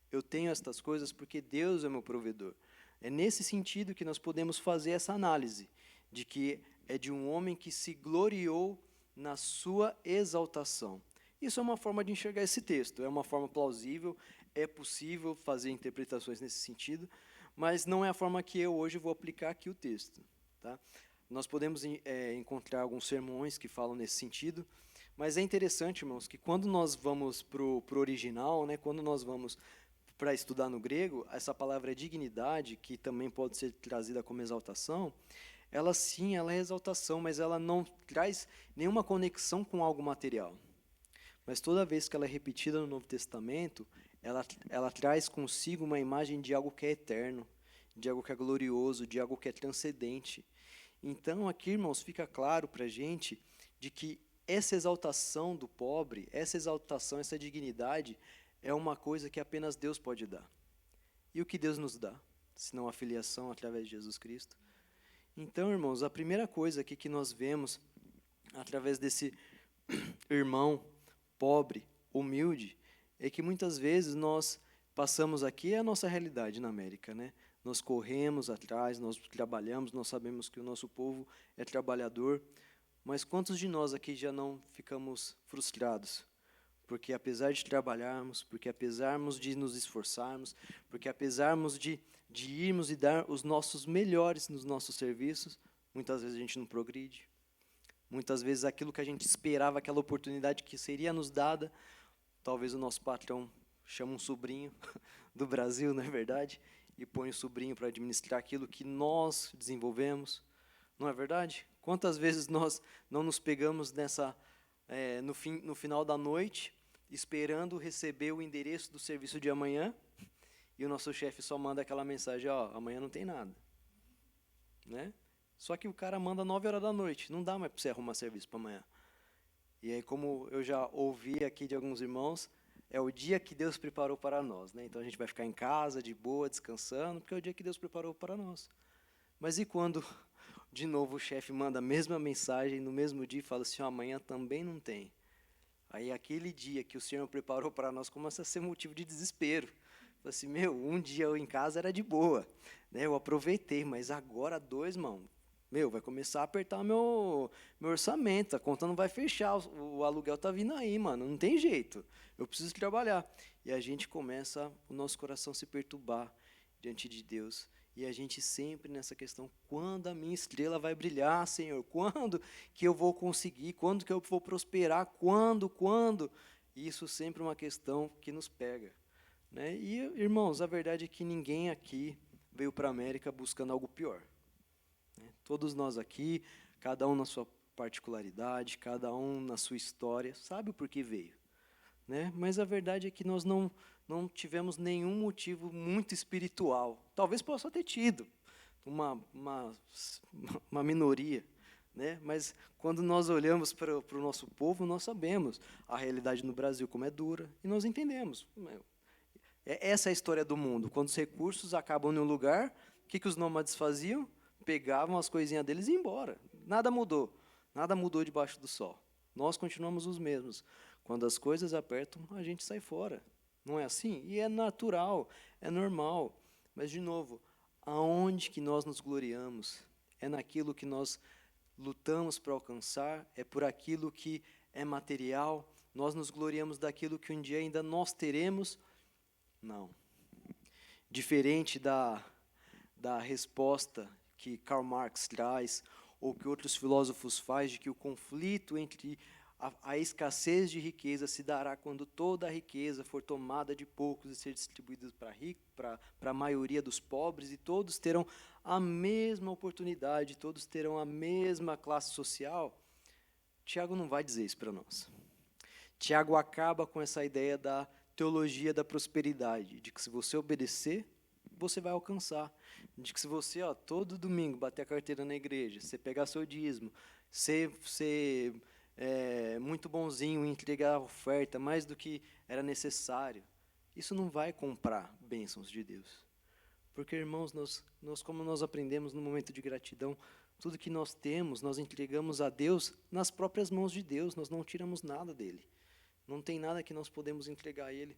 Eu tenho estas coisas porque Deus é meu provedor. É nesse sentido que nós podemos fazer essa análise, de que é de um homem que se gloriou na sua exaltação. Isso é uma forma de enxergar esse texto, é uma forma plausível, é possível fazer interpretações nesse sentido, mas não é a forma que eu hoje vou aplicar aqui o texto. Tá? Nós podemos encontrar alguns sermões que falam nesse sentido, mas é interessante, irmãos, que quando nós vamos para o original, né, quando nós vamos para estudar no grego, essa palavra dignidade, que também pode ser trazida como exaltação, ela sim, ela é exaltação, mas ela não traz nenhuma conexão com algo material. Mas toda vez que ela é repetida no Novo Testamento, ela traz consigo uma imagem de algo que é eterno, de algo que é glorioso, de algo que é transcendente. Então, aqui, irmãos, fica claro para a gente de que essa exaltação do pobre, essa exaltação, essa dignidade, é uma coisa que apenas Deus pode dar. E o que Deus nos dá? Senão a filiação através de Jesus Cristo. Então, irmãos, a primeira coisa aqui que nós vemos, através desse irmão pobre, humilde, é que muitas vezes nós passamos aqui, é a nossa realidade na América, né? Nós corremos atrás, nós trabalhamos, nós sabemos que o nosso povo é trabalhador, mas quantos de nós aqui já não ficamos frustrados? Porque apesar de trabalharmos, porque apesar de nos esforçarmos, porque apesar de irmos e dar os nossos melhores nos nossos serviços, muitas vezes a gente não progride. Muitas vezes aquilo que a gente esperava, aquela oportunidade que seria nos dada, talvez o nosso patrão chama um sobrinho do Brasil, não é verdade? E põe o sobrinho para administrar aquilo que nós desenvolvemos, não é verdade? Quantas vezes nós não nos pegamos no final da noite, esperando receber o endereço do serviço de amanhã, e o nosso chefe só manda aquela mensagem, amanhã não tem nada. Né? Só que o cara manda 9 horas da noite, não dá mais para você arrumar serviço para amanhã. E aí, como eu já ouvi aqui de alguns irmãos, é o dia que Deus preparou para nós. Né? Então, a gente vai ficar em casa, de boa, descansando, porque é o dia que Deus preparou para nós. Mas e quando, de novo, o chefe manda a mesma mensagem, no mesmo dia, e fala assim, amanhã também não tem. Aí, aquele dia que o Senhor preparou para nós, começa a ser motivo de desespero. Fala assim, um dia eu em casa era de boa, né? Eu aproveitei, mas agora 2, irmão, vai começar a apertar meu orçamento, a conta não vai fechar, o aluguel tá vindo aí, mano, não tem jeito, eu preciso trabalhar. E a gente começa, o nosso coração se perturbar, diante de Deus. E a gente sempre nessa questão, quando a minha estrela vai brilhar, Senhor? Quando que eu vou conseguir? Quando que eu vou prosperar? Quando? E isso sempre é uma questão que nos pega, né? E, irmãos, a verdade é que ninguém aqui veio para a América buscando algo pior, né? Todos nós aqui, cada um na sua particularidade, cada um na sua história, sabe o porquê veio, né? Mas a verdade é que nós não tivemos nenhum motivo muito espiritual. Talvez possa ter tido uma minoria, né? Mas quando nós olhamos para o nosso povo, nós sabemos a realidade no Brasil como é dura, e nós entendemos. Essa é a história do mundo. Quando os recursos acabam em um lugar, o que os nômades faziam? Pegavam as coisinhas deles e iam embora. Nada mudou debaixo do sol. Nós continuamos os mesmos. Quando as coisas apertam, a gente sai fora. Não é assim? E é natural, é normal. Mas, de novo, aonde que nós nos gloriamos? É naquilo que nós lutamos para alcançar? É por aquilo que é material? Nós nos gloriamos daquilo que um dia ainda nós teremos? Não. Diferente da resposta que Karl Marx traz, ou que outros filósofos fazem, de que o conflito entre a escassez de riqueza se dará quando toda a riqueza for tomada de poucos e ser distribuída para a maioria dos pobres, e todos terão a mesma oportunidade, todos terão a mesma classe social. Tiago não vai dizer isso para nós. Tiago acaba com essa ideia da teologia da prosperidade, de que se você obedecer, você vai alcançar. De que se você, todo domingo, bater a carteira na igreja, você pegar seu dízimo, ser muito bonzinho em entregar a oferta mais do que era necessário, isso não vai comprar bênçãos de Deus. Porque, irmãos, como nós aprendemos no momento de gratidão, tudo que nós temos, nós entregamos a Deus nas próprias mãos de Deus, nós não tiramos nada dele. Não tem nada que nós podemos entregar a Ele.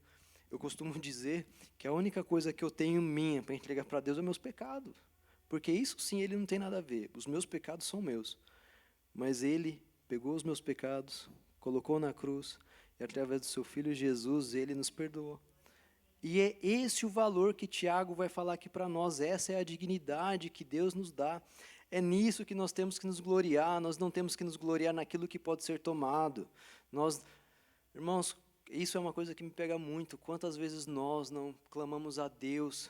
Eu costumo dizer que a única coisa que eu tenho minha para entregar para Deus é meus pecados. Porque isso sim, Ele não tem nada a ver. Os meus pecados são meus. Mas Ele pegou os meus pecados, colocou na cruz, e através do seu Filho Jesus, Ele nos perdoou. E é esse o valor que Tiago vai falar aqui para nós. Essa é a dignidade que Deus nos dá. É nisso que nós temos que nos gloriar. Nós não temos que nos gloriar naquilo que pode ser tomado. Irmãos, isso é uma coisa que me pega muito. Quantas vezes nós não clamamos a Deus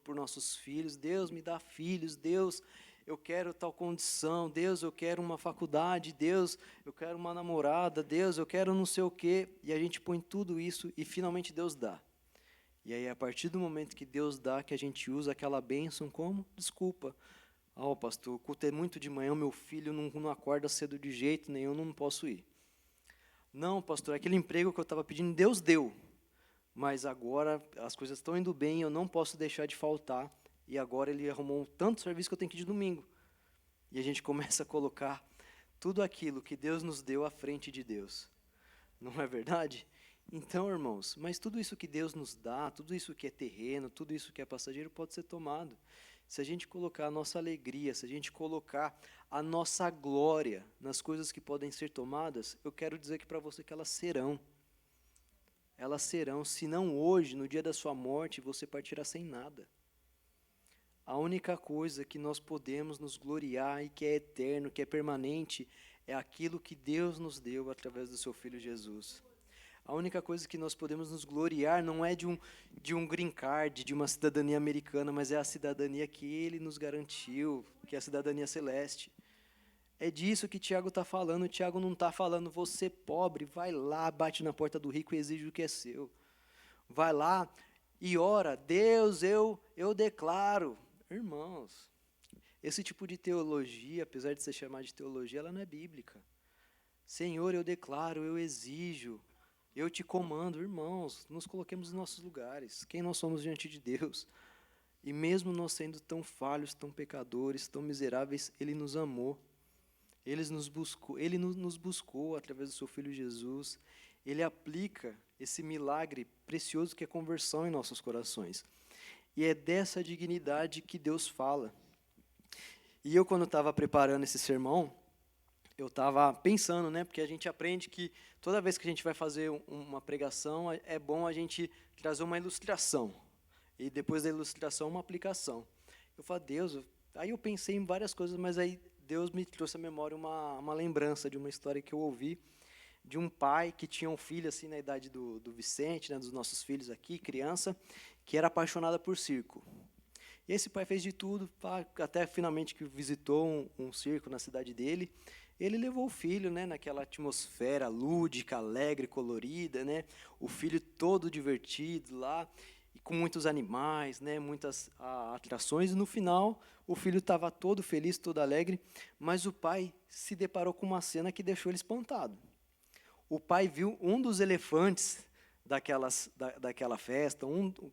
por nossos filhos? Deus, me dá filhos. Deus, eu quero tal condição. Deus, eu quero uma faculdade. Deus, eu quero uma namorada. Deus, eu quero não sei o quê. E a gente põe tudo isso e finalmente Deus dá. E aí, a partir do momento que Deus dá, que a gente usa aquela bênção como desculpa. Pastor, o culto é muito de manhã, meu filho não acorda cedo de jeito nenhum, não posso ir. Não, pastor, aquele emprego que eu estava pedindo, Deus deu. Mas agora as coisas estão indo bem, eu não posso deixar de faltar. E agora Ele arrumou tanto serviço que eu tenho que ir de domingo. E a gente começa a colocar tudo aquilo que Deus nos deu à frente de Deus. Não é verdade? Então, irmãos, mas tudo isso que Deus nos dá, tudo isso que é terreno, tudo isso que é passageiro, pode ser tomado. Se a gente colocar a nossa alegria, se a gente colocar a nossa glória nas coisas que podem ser tomadas, eu quero dizer que para você que elas serão. Elas serão, se não hoje, no dia da sua morte, você partirá sem nada. A única coisa que nós podemos nos gloriar e que é eterno, que é permanente, é aquilo que Deus nos deu através do seu Filho Jesus. A única coisa que nós podemos nos gloriar não é de um green card, de uma cidadania americana, mas é a cidadania que Ele nos garantiu, que é a cidadania celeste. É disso que Tiago está falando. Tiago não está falando, você pobre, vai lá, bate na porta do rico e exige o que é seu. Vai lá e ora, Deus, eu declaro. Irmãos, esse tipo de teologia, apesar de ser chamada de teologia, ela não é bíblica. Senhor, eu declaro, eu exijo. Eu te comando, irmãos, nos coloquemos nos nossos lugares. Quem nós somos diante de Deus? E mesmo nós sendo tão falhos, tão pecadores, tão miseráveis, Ele nos amou. Ele nos buscou através do seu Filho Jesus. Ele aplica esse milagre precioso que é conversão em nossos corações. E é dessa dignidade que Deus fala. E eu, quando estava preparando esse sermão, eu estava pensando, porque a gente aprende que toda vez que a gente vai fazer uma pregação, é bom a gente trazer uma ilustração. e depois da ilustração uma aplicação. Eu falei, Deus, aí eu pensei em várias coisas, mas aí Deus me trouxe à memória uma lembrança de uma história que eu ouvi de um pai que tinha um filho assim na idade do Vicente, né, dos nossos filhos aqui, criança, que era apaixonada por circo. E esse pai fez de tudo, até finalmente que visitou um circo na cidade dele. Ele levou o filho, né, naquela atmosfera lúdica, alegre, colorida, né, o filho todo divertido lá, e com muitos animais, né, muitas atrações. E no final, o filho estava todo feliz, todo alegre, mas o pai se deparou com uma cena que deixou ele espantado. O pai viu um dos elefantes daquela festa,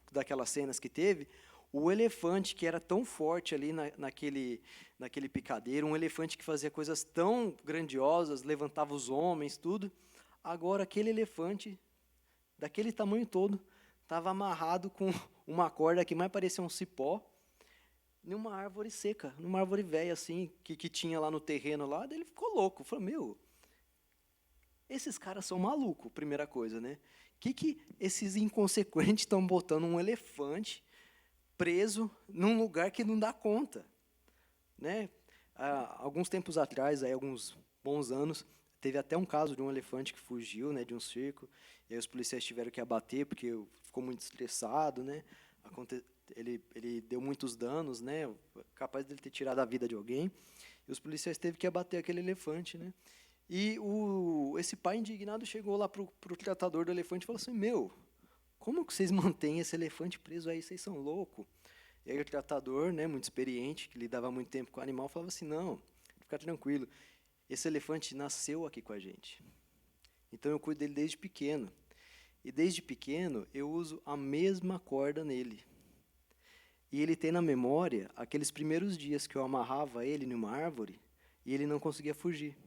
daquelas cenas que teve, o elefante que era tão forte ali naquele picadeiro, um elefante que fazia coisas tão grandiosas, levantava os homens, tudo. Agora, aquele elefante, daquele tamanho todo, estava amarrado com uma corda que mais parecia um cipó, numa árvore seca, numa árvore velha, assim, que tinha lá no terreno lá. Daí ele ficou louco. Falou, meu, esses caras são malucos, primeira coisa, né? Que esses inconsequentes estão botando um elefante preso num lugar que não dá conta, né? Alguns tempos atrás, aí, alguns bons anos, teve até um caso de um elefante que fugiu, né, de um circo, e aí os policiais tiveram que abater porque ficou muito estressado, né? Ele deu muitos danos, né? Capaz de ele ter tirado a vida de alguém, e os policiais teve que abater aquele elefante, né? E esse pai indignado chegou lá pro tratador do elefante e falou assim, meu, como que vocês mantêm esse elefante preso aí? Vocês são loucos? E aí o tratador, né, muito experiente, que lidava muito tempo com o animal, falava assim, não, fica tranquilo, esse elefante nasceu aqui com a gente. Então eu cuido dele desde pequeno. E desde pequeno eu uso a mesma corda nele. E ele tem na memória aqueles primeiros dias que eu amarrava ele numa árvore e ele não conseguia fugir.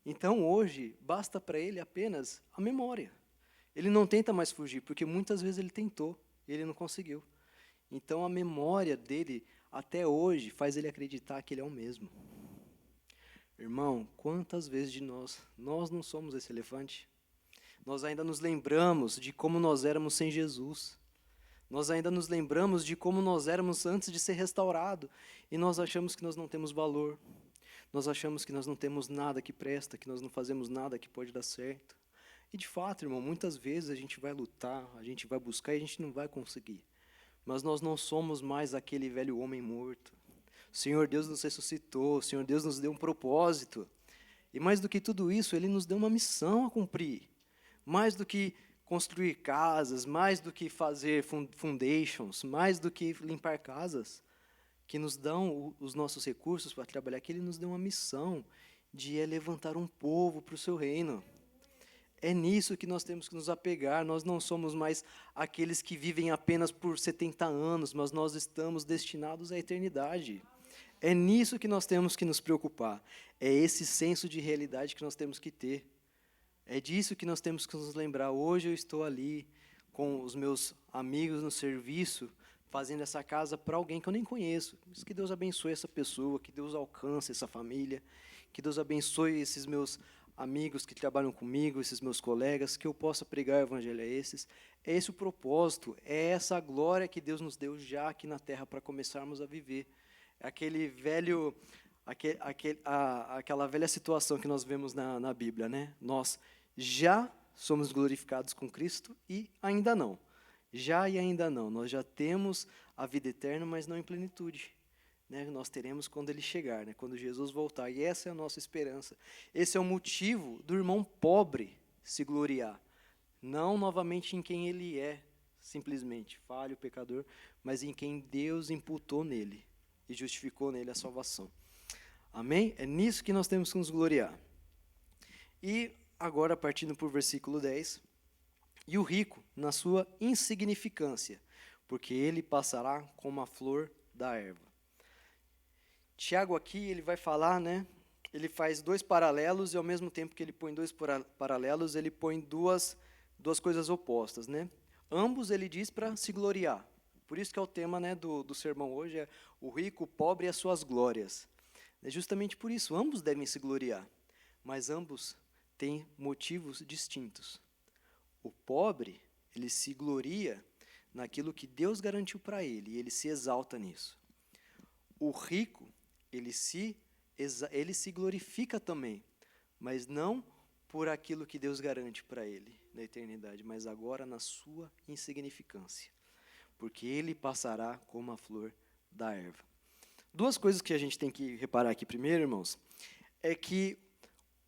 Então hoje basta para ele apenas a memória. Ele não tenta mais fugir, porque muitas vezes ele tentou e ele não conseguiu. Então, a memória dele, até hoje, faz ele acreditar que ele é o mesmo. Irmão, quantas vezes de nós não somos esse elefante? Nós ainda nos lembramos de como nós éramos sem Jesus. Nós ainda nos lembramos de como nós éramos antes de ser restaurado. E nós achamos que nós não temos valor. Nós achamos que nós não temos nada que presta, que nós não fazemos nada que pode dar certo. E, de fato, irmão, muitas vezes a gente vai lutar, a gente vai buscar e a gente não vai conseguir. Mas nós não somos mais aquele velho homem morto. O Senhor Deus nos ressuscitou, o Senhor Deus nos deu um propósito. E mais do que tudo isso, Ele nos deu uma missão a cumprir. Mais do que construir casas, mais do que fazer foundations, mais do que limpar casas, que nos dão os nossos recursos para trabalhar, que Ele nos deu uma missão de levantar um povo para o seu reino. É nisso que nós temos que nos apegar. Nós não somos mais aqueles que vivem apenas por 70 anos, mas nós estamos destinados à eternidade. É nisso que nós temos que nos preocupar. É esse senso de realidade que nós temos que ter. É disso que nós temos que nos lembrar. Hoje eu estou ali com os meus amigos no serviço, fazendo essa casa para alguém que eu nem conheço. Que Deus abençoe essa pessoa, que Deus alcance essa família, que Deus abençoe esses meus amigos que trabalham comigo, esses meus colegas, que eu possa pregar o evangelho a esses. É esse o propósito, é essa glória que Deus nos deu já aqui na terra para começarmos a viver. É aquela velha situação que nós vemos na Bíblia, né? Nós já somos glorificados com Cristo e ainda não. Já e ainda não. Nós já temos a vida eterna, mas não em plenitude. Né, nós teremos quando Ele chegar, né, quando Jesus voltar. E essa é a nossa esperança. Esse é o motivo do irmão pobre se gloriar. Não novamente em quem ele é, simplesmente, falho, pecador, mas em quem Deus imputou nele e justificou nele a salvação. Amém? É nisso que nós temos que nos gloriar. E agora, partindo para o versículo 10. E o rico, na sua insignificância, porque ele passará como a flor da erva. Tiago aqui, ele vai falar, né? Ele faz dois paralelos e ao mesmo tempo que ele põe dois paralelos, ele põe duas coisas opostas, né? Ambos ele diz para se gloriar. Por isso que é o tema, né, do sermão hoje, é o rico, o pobre e as suas glórias. É justamente por isso, ambos devem se gloriar, mas ambos têm motivos distintos. O pobre, ele se gloria naquilo que Deus garantiu para ele, e ele se exalta nisso. O rico, ele se glorifica também, mas não por aquilo que Deus garante para ele na eternidade, mas agora na sua insignificância, porque ele passará como a flor da erva. Duas coisas que a gente tem que reparar aqui primeiro, irmãos, é que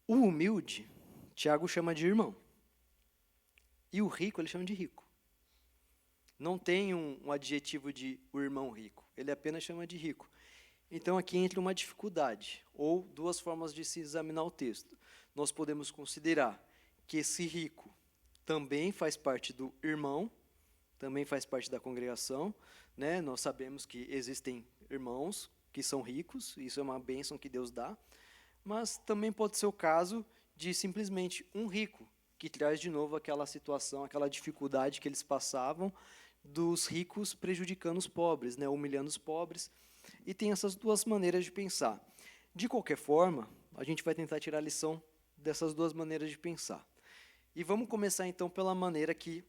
o humilde, Tiago chama de irmão, e o rico ele chama de rico. Não tem um adjetivo de o irmão rico, ele apenas chama de rico. Então, aqui entra uma dificuldade, ou duas formas de se examinar o texto. Nós podemos considerar que esse rico também faz parte do irmão, também faz parte da congregação, né? Nós sabemos que existem irmãos que são ricos, isso é uma bênção que Deus dá, mas também pode ser o caso de simplesmente um rico, que traz de novo aquela situação, aquela dificuldade que eles passavam dos ricos prejudicando os pobres, né? Humilhando os pobres. E tem essas duas maneiras de pensar. De qualquer forma, a gente vai tentar tirar a lição dessas duas maneiras de pensar. E vamos começar então pela maneira que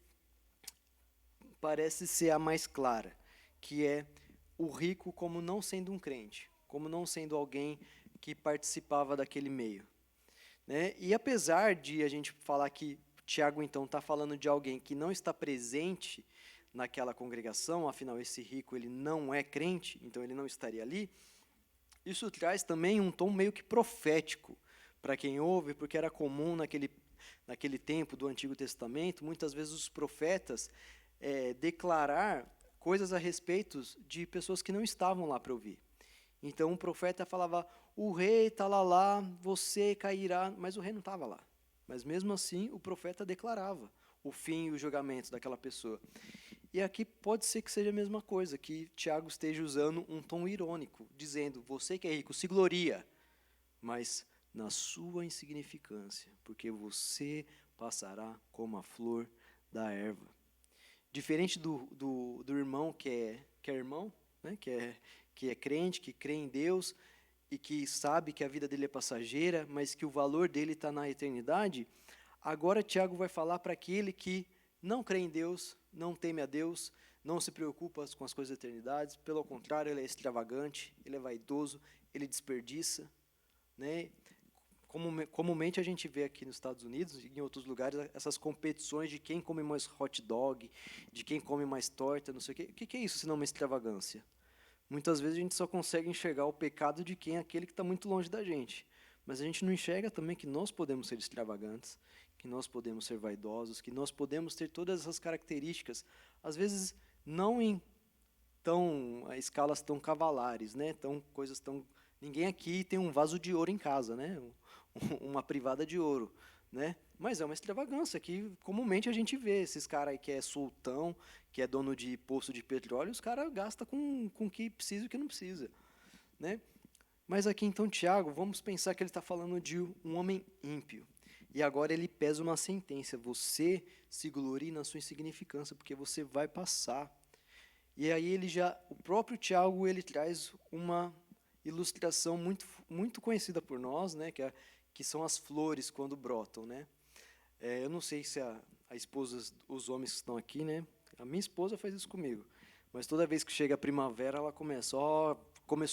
parece ser a mais clara, que é o rico como não sendo um crente, como não sendo alguém que participava daquele meio, né? E apesar de a gente falar que Tiago então está falando de alguém que não está presente naquela congregação, afinal esse rico ele não é crente, então ele não estaria ali, isso traz também um tom meio que profético para quem ouve, porque era comum naquele tempo do Antigo Testamento, muitas vezes os profetas declarar coisas a respeito de pessoas que não estavam lá para ouvir. Então, um profeta falava, o rei está lá, você cairá, mas o rei não estava lá. Mas, mesmo assim, o profeta declarava o fim e o julgamento daquela pessoa. E aqui pode ser que seja a mesma coisa, que Tiago esteja usando um tom irônico, dizendo, você que é rico, se gloria, mas na sua insignificância, porque você passará como a flor da erva. Diferente do irmão que é irmão, né, que é crente, que crê em Deus e que sabe que a vida dele é passageira, mas que o valor dele está na eternidade, agora Tiago vai falar para aquele que não crê em Deus, não teme a Deus, não se preocupa com as coisas da eternidade, pelo contrário, ele é extravagante, ele é vaidoso, ele desperdiça, né? Comumente a gente vê aqui nos Estados Unidos e em outros lugares essas competições de quem come mais hot dog, de quem come mais torta, não sei o quê. O que é isso senão uma extravagância? Muitas vezes a gente só consegue enxergar o pecado de quem é aquele que está muito longe da gente. Mas a gente não enxerga também que nós podemos ser extravagantes, que nós podemos ser vaidosos, que nós podemos ter todas essas características, às vezes não em escalas tão cavalares, né? Coisas tão... Ninguém aqui tem um vaso de ouro em casa, né? Uma privada de ouro, né? Mas é uma extravagância que comumente a gente vê. Esses caras aí que é sultão, que é dono de poço de petróleo, os caras gastam com o que precisa e o que não precisa, né? Mas aqui então, Tiago, vamos pensar que ele está falando de um homem ímpio. E agora ele pesa uma sentença. Você se glorie na sua insignificância, porque você vai passar. E aí o próprio Tiago, ele traz uma ilustração muito conhecida por nós, né, que são as flores quando brotam, né? Eu não sei se a esposa, os homens que estão aqui, né? A minha esposa faz isso comigo. Mas toda vez que chega a primavera, ela começou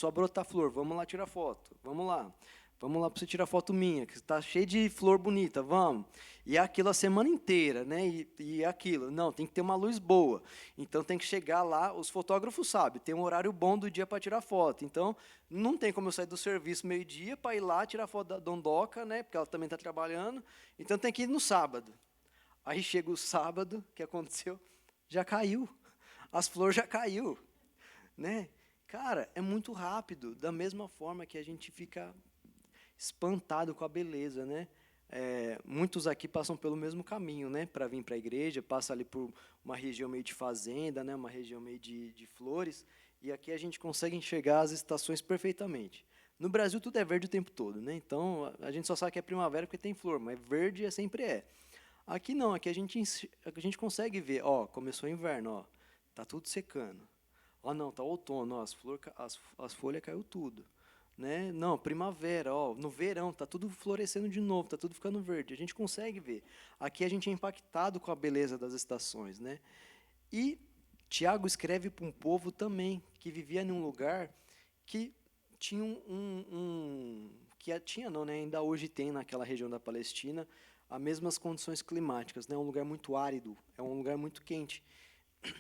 a brotar flor, vamos lá tirar foto, vamos lá para você tirar foto minha, que está cheio de flor bonita, vamos. E é aquilo a semana inteira, né? E é aquilo. Não, tem que ter uma luz boa. Então tem que chegar lá, os fotógrafos sabem, tem um horário bom do dia para tirar foto. Então não tem como eu sair do serviço meio-dia para ir lá tirar foto da Dondoca, né? Porque ela também está trabalhando. Então tem que ir no sábado. Aí chega o sábado, o que aconteceu? Já caiu. As flores já caiu, né? Cara, é muito rápido, da mesma forma que a gente fica espantado com a beleza, né? Muitos aqui passam pelo mesmo caminho, né? Para vir para a igreja, passa ali por uma região meio de fazenda, né? Uma região meio de flores, e aqui a gente consegue enxergar as estações perfeitamente. No Brasil tudo é verde o tempo todo, né? Então a gente só sabe que é primavera porque tem flor, mas verde sempre é. Aqui não, aqui a gente consegue ver, ó, começou o inverno, ó, tá tudo secando. Ó, não, tá outono, ó, as folhas caiu tudo. Né? Não, primavera, ó, no verão, está tudo florescendo de novo, está tudo ficando verde. A gente consegue ver. Aqui a gente é impactado com a beleza das estações. Né? E Tiago escreve para um povo também que vivia num lugar que tinha tinha não, né? Ainda hoje tem naquela região da Palestina as mesmas condições climáticas, né? Um lugar muito árido, é um lugar muito quente.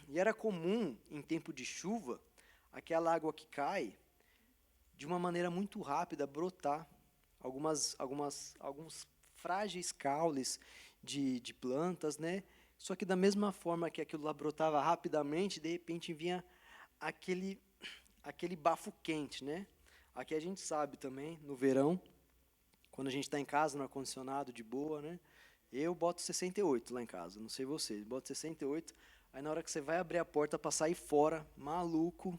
E era comum em tempo de chuva aquela água que cai de uma maneira muito rápida brotar alguns frágeis caules de plantas, né? Só que da mesma forma que aquilo lá brotava rapidamente, de repente vinha aquele bafo quente, né? Aqui a gente sabe também, no verão, quando a gente está em casa, no ar-condicionado, de boa, né? Eu boto 68 lá em casa, não sei vocês, boto 68, aí na hora que você vai abrir a porta para sair fora, maluco,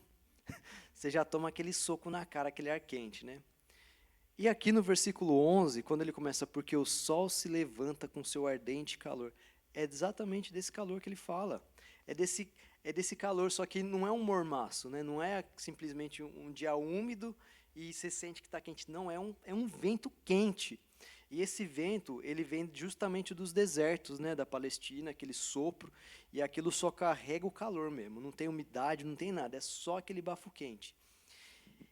você já toma aquele soco na cara, aquele ar quente, né? E aqui no versículo 11, quando ele começa, porque o sol se levanta com seu ardente calor, é exatamente desse calor que ele fala. É desse calor, só que não é um mormaço, né? Não é simplesmente um dia úmido e você sente que está quente. Não, é um vento quente. E esse vento, ele vem justamente dos desertos, né, da Palestina, aquele sopro, e aquilo só carrega o calor mesmo. Não tem umidade, não tem nada, é só aquele bafo quente.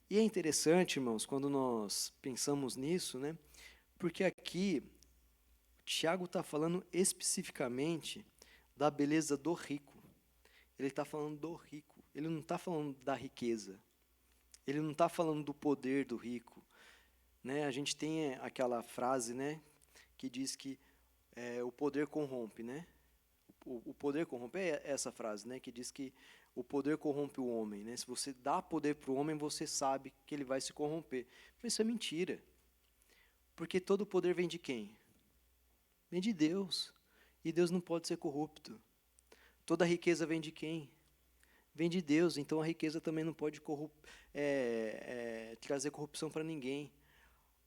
E é interessante, irmãos, quando nós pensamos nisso, né, porque aqui Tiago está falando especificamente da beleza do rico. Ele está falando do rico. Ele não está falando da riqueza. Ele não está falando do poder do rico. Né? A gente tem aquela frase, né, que diz que o poder corrompe. Né? O poder corrompe é essa frase, né, que diz que o poder corrompe o homem. Né? Se você dá poder para o homem, você sabe que ele vai se corromper. Mas isso é mentira. Porque todo poder vem de quem? Vem de Deus. E Deus não pode ser corrupto. Toda riqueza vem de quem? Vem de Deus. Então a riqueza também não pode trazer corrupção para ninguém.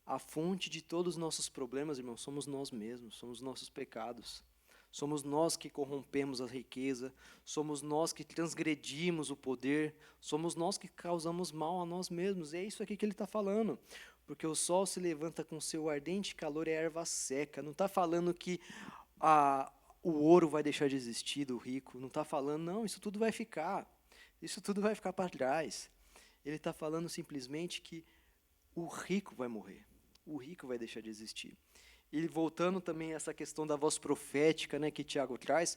A fonte de todos os nossos problemas, irmãos, somos nós mesmos, somos nossos pecados. Somos nós que corrompemos a riqueza, somos nós que transgredimos o poder, somos nós que causamos mal a nós mesmos. É isso aqui que ele está falando. Porque o sol se levanta com seu ardente calor e a erva seca. Não está falando que o ouro vai deixar de existir do rico. Não está falando, não, isso tudo vai ficar. Isso tudo vai ficar para trás. Ele está falando simplesmente que o rico vai morrer. O rico vai deixar de existir. E voltando também a essa questão da voz profética, né, que Tiago traz,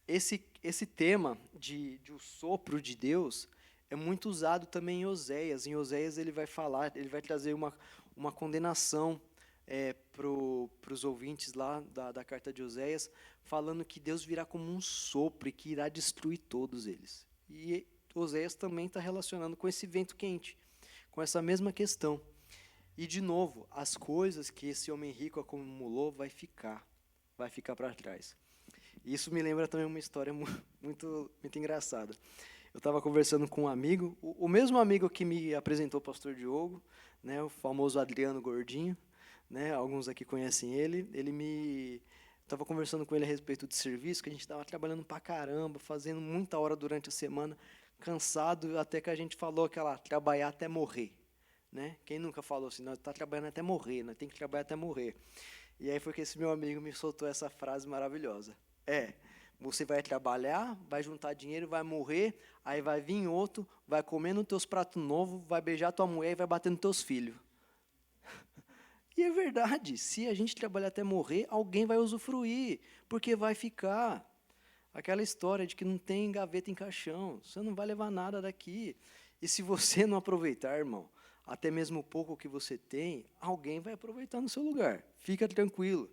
esse tema de o sopro de Deus é muito usado também em Oséias. Em Oséias ele vai trazer uma condenação para os ouvintes lá da carta de Oséias, falando que Deus virá como um sopro e que irá destruir todos eles. E Oséias também está relacionando com esse vento quente, com essa mesma questão. E, de novo, as coisas que esse homem rico acumulou vai ficar para trás. Isso me lembra também uma história muito, muito engraçada. Eu estava conversando com um amigo, o mesmo amigo que me apresentou o pastor Diogo, né, o famoso Adriano Gordinho, né, alguns aqui conhecem ele. Estava conversando com ele a respeito de serviço, que a gente estava trabalhando pra caramba, fazendo muita hora durante a semana, cansado, até que a gente falou trabalhar até morrer. Né? Quem nunca falou assim, nós está trabalhando até morrer, nós tem que trabalhar até morrer. E aí foi que esse meu amigo me soltou essa frase maravilhosa. Você vai trabalhar, vai juntar dinheiro, vai morrer, aí vai vir outro, vai comer nos teus pratos novos, vai beijar tua mulher e vai bater nos teus filhos. E é verdade, se a gente trabalhar até morrer, alguém vai usufruir, porque vai ficar. Aquela história de que não tem gaveta em caixão, você não vai levar nada daqui. E se você não aproveitar, irmão, até mesmo o pouco que você tem, alguém vai aproveitar no seu lugar. Fica tranquilo,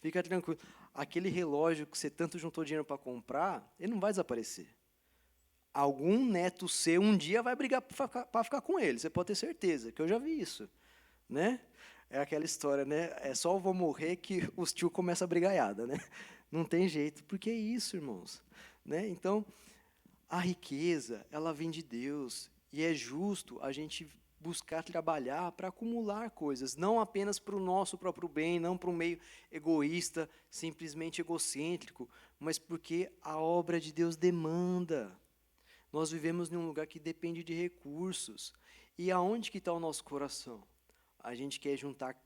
fica tranquilo. Aquele relógio que você tanto juntou dinheiro para comprar, ele não vai desaparecer. Algum neto seu um dia vai brigar para ficar com ele, você pode ter certeza, que eu já vi isso. Né? É aquela história, né? É só eu vou morrer que os tios começam a brigaiada, né? Não tem jeito, porque é isso, irmãos. Né? Então, a riqueza, ela vem de Deus, e é justo a gente buscar trabalhar para acumular coisas, não apenas para o nosso próprio bem, não para um meio egoísta, simplesmente egocêntrico, mas porque a obra de Deus demanda. Nós vivemos em um lugar que depende de recursos. E aonde que está o nosso coração? A gente quer juntar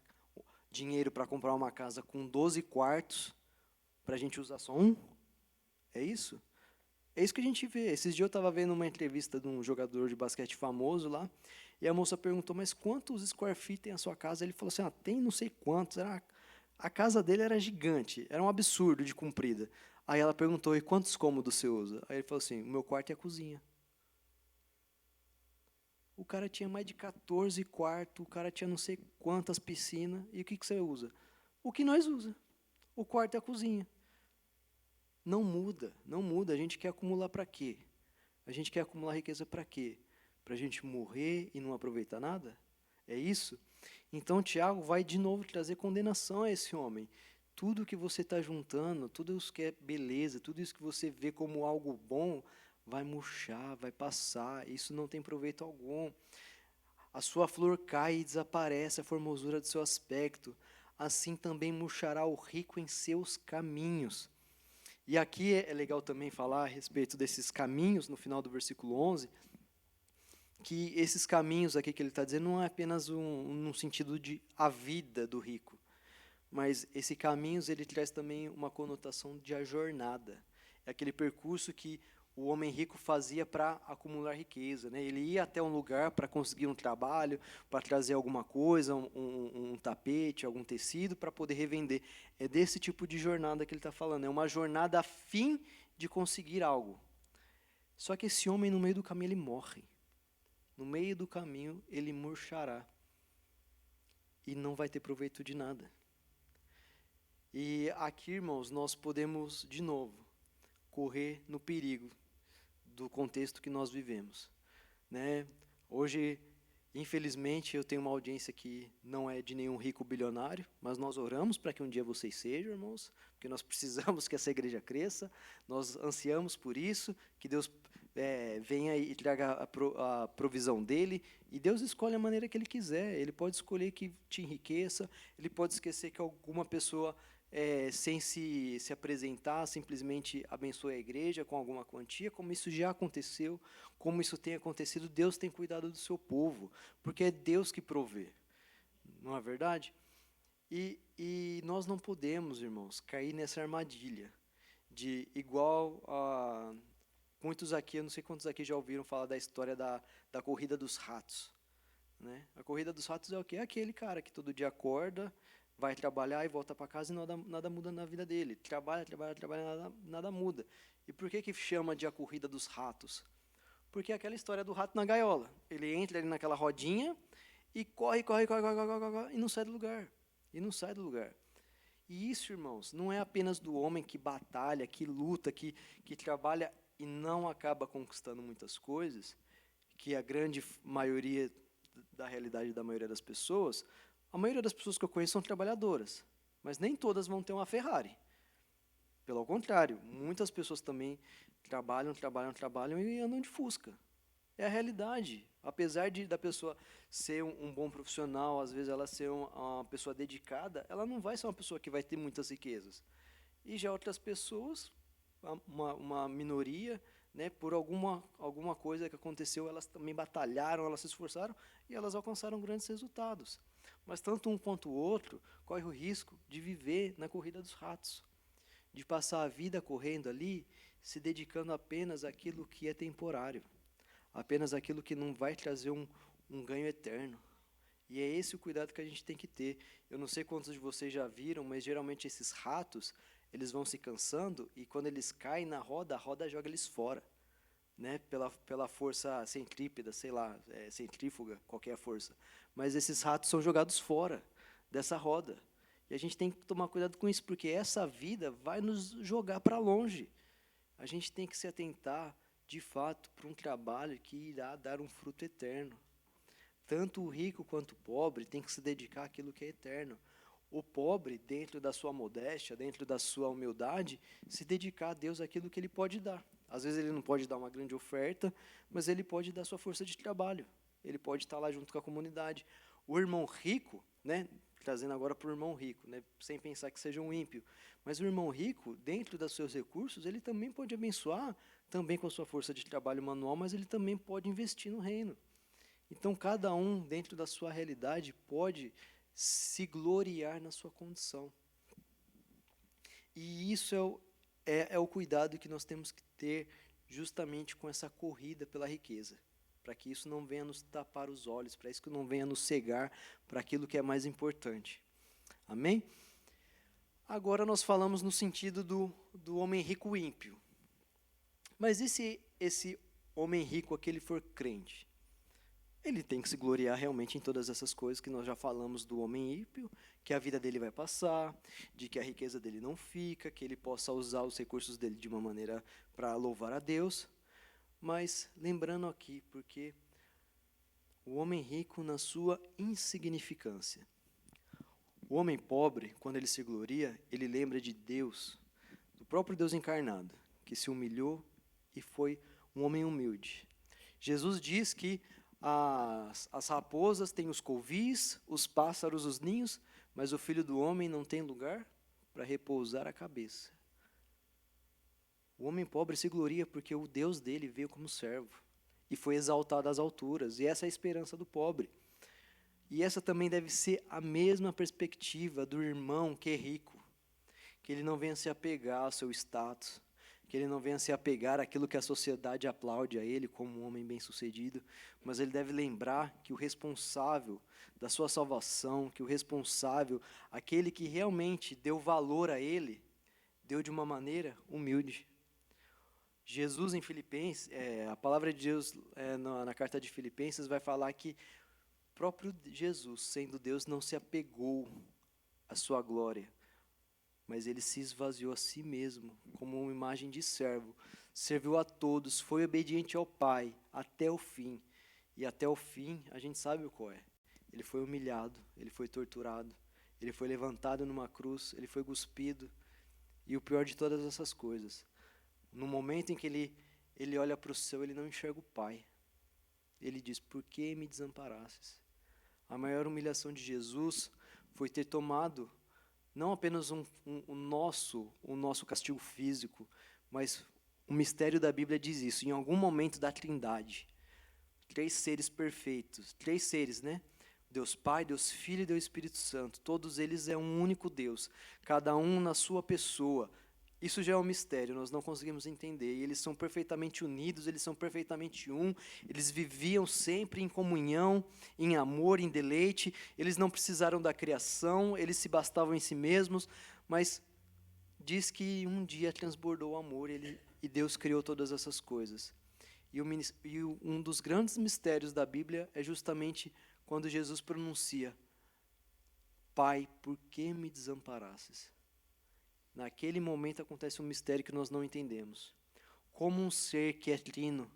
dinheiro para comprar uma casa com 12 quartos, para a gente usar só um? É isso? É isso que a gente vê. Esses dias eu estava vendo uma entrevista de um jogador de basquete famoso lá, e a moça perguntou, mas quantos square feet tem a sua casa? Ele falou assim, tem não sei quantos. A casa dele era gigante, era um absurdo de comprida. Aí ela perguntou, e quantos cômodos você usa? Aí ele falou assim, o meu quarto é a cozinha. O cara tinha mais de 14 quartos, o cara tinha não sei quantas piscinas, e o que você usa? O que nós usa. O quarto é a cozinha. Não muda, não muda. A gente quer acumular para quê? A gente quer acumular riqueza para quê? Para a gente morrer e não aproveitar nada? É isso? Então, Tiago vai de novo trazer condenação a esse homem. Tudo que você está juntando, tudo isso que é beleza, tudo isso que você vê como algo bom, vai murchar, vai passar, isso não tem proveito algum. A sua flor cai e desaparece a formosura do seu aspecto, assim também murchará o rico em seus caminhos. E aqui é legal também falar a respeito desses caminhos, no final do versículo 11, que esses caminhos aqui que ele está dizendo não é apenas num sentido de a vida do rico, mas esse caminhos ele traz também uma conotação de a jornada. É aquele percurso que o homem rico fazia para acumular riqueza, né? Ele ia até um lugar para conseguir um trabalho, para trazer alguma coisa, um tapete, algum tecido, para poder revender. É desse tipo de jornada que ele está falando. É uma jornada a fim de conseguir algo. Só que esse homem, no meio do caminho, ele morre. No meio do caminho, ele murchará. E não vai ter proveito de nada. E aqui, irmãos, nós podemos, de novo, correr no perigo do contexto que nós vivemos, né? Hoje, infelizmente, eu tenho uma audiência que não é de nenhum rico bilionário, mas nós oramos para que um dia vocês sejam, irmãos, porque nós precisamos que essa igreja cresça, nós ansiamos por isso, que Deus venha e traga a provisão dele, e Deus escolhe a maneira que Ele quiser. Ele pode escolher que te enriqueça, Ele pode esquecer que alguma pessoa sem se apresentar, simplesmente abençoe a igreja com alguma quantia, como isso já aconteceu, como isso tem acontecido. Deus tem cuidado do seu povo, porque é Deus que provê, não é verdade? E nós não podemos, irmãos, cair nessa armadilha, de igual a muitos aqui, eu não sei quantos aqui já ouviram falar da história da corrida dos ratos, né? A corrida dos ratos é o quê? É aquele cara que todo dia acorda, vai trabalhar e volta para casa e nada muda na vida dele. Trabalha, nada muda. E por que chama de a corrida dos ratos? Porque é aquela história do rato na gaiola. Ele entra ali naquela rodinha e corre, e não sai do lugar. E não sai do lugar. E isso, irmãos, não é apenas do homem que batalha, que luta, que trabalha e não acaba conquistando muitas coisas, que a grande maioria da realidade da maioria das pessoas. A maioria das pessoas que eu conheço são trabalhadoras, mas nem todas vão ter uma Ferrari. Pelo contrário, muitas pessoas também trabalham e andam de Fusca. É a realidade. Apesar da pessoa ser um bom profissional, às vezes ela ser uma pessoa dedicada, ela não vai ser uma pessoa que vai ter muitas riquezas. E já outras pessoas, uma minoria, né, por alguma coisa que aconteceu, elas também batalharam, elas se esforçaram e elas alcançaram grandes resultados. Mas tanto um quanto o outro corre o risco de viver na corrida dos ratos, de passar a vida correndo ali, se dedicando apenas àquilo que é temporário, apenas àquilo que não vai trazer um ganho eterno. E é esse o cuidado que a gente tem que ter. Eu não sei quantos de vocês já viram, mas geralmente esses ratos, eles vão se cansando e quando eles caem na roda, a roda joga eles fora, né? Pela força centrípeta, sei lá, centrífuga, qualquer força. Mas esses ratos são jogados fora dessa roda. E a gente tem que tomar cuidado com isso, porque essa vida vai nos jogar para longe. A gente tem que se atentar, de fato, para um trabalho que irá dar um fruto eterno. Tanto o rico quanto o pobre tem que se dedicar àquilo que é eterno. O pobre, dentro da sua modéstia, dentro da sua humildade, se dedicar a Deus aquilo que Ele pode dar. Às vezes ele não pode dar uma grande oferta, mas ele pode dar sua força de trabalho. Ele pode estar lá junto com a comunidade. O irmão rico, né, trazendo agora para o irmão rico, né, sem pensar que seja um ímpio, mas o irmão rico, dentro dos seus recursos, ele também pode abençoar, também com a sua força de trabalho manual, mas ele também pode investir no reino. Então, cada um, dentro da sua realidade, pode se gloriar na sua condição. E isso é o cuidado que nós temos que ter justamente com essa corrida pela riqueza, para que isso não venha nos tapar os olhos, para isso que não venha nos cegar para aquilo que é mais importante. Amém? Agora nós falamos no sentido do homem rico ímpio. Mas e se esse homem rico aqui ele for crente? Ele tem que se gloriar realmente em todas essas coisas que nós já falamos do homem ímpio, que a vida dele vai passar, de que a riqueza dele não fica, que ele possa usar os recursos dele de uma maneira para louvar a Deus. Mas lembrando aqui, porque o homem rico na sua insignificância. O homem pobre, quando ele se gloria, ele lembra de Deus, do próprio Deus encarnado, que se humilhou e foi um homem humilde. Jesus diz que as raposas têm os covis, os pássaros os ninhos, mas o Filho do Homem não tem lugar para repousar a cabeça. O homem pobre se gloria porque o Deus dele veio como servo e foi exaltado às alturas, e essa é a esperança do pobre. E essa também deve ser a mesma perspectiva do irmão que é rico, que ele não venha se apegar ao seu status, que ele não venha se apegar àquilo que a sociedade aplaude a ele como um homem bem-sucedido, mas ele deve lembrar que o responsável da sua salvação, que o responsável, aquele que realmente deu valor a ele, deu de uma maneira humilde. Jesus em Filipenses, a palavra de Deus na carta de Filipenses vai falar que o próprio Jesus, sendo Deus, não se apegou à sua glória, mas ele se esvaziou a si mesmo, como uma imagem de servo, serviu a todos, foi obediente ao Pai, até o fim. E até o fim, a gente sabe o qual é. Ele foi humilhado, ele foi torturado, ele foi levantado numa cruz, ele foi cuspido. E o pior de todas essas coisas, no momento em que ele olha para o céu, ele não enxerga o Pai. Ele diz, por que me desamparastes? A maior humilhação de Jesus foi ter tomado não apenas o nosso castigo físico, mas o mistério da Bíblia diz isso, em algum momento da Trindade, 3 seres perfeitos, 3 seres, né? Deus Pai, Deus Filho e Deus Espírito Santo, todos eles é um único Deus, cada um na sua pessoa. Isso já é um mistério, nós não conseguimos entender, e eles são perfeitamente unidos, eles são perfeitamente um, eles viviam sempre em comunhão, em amor, em deleite, eles não precisaram da criação, eles se bastavam em si mesmos, mas diz que um dia transbordou o amor, e Deus criou todas essas coisas. E um dos grandes mistérios da Bíblia é justamente quando Jesus pronuncia, Pai, por que me desamparastes? Naquele momento acontece um mistério que nós não entendemos. Como um ser que é trino,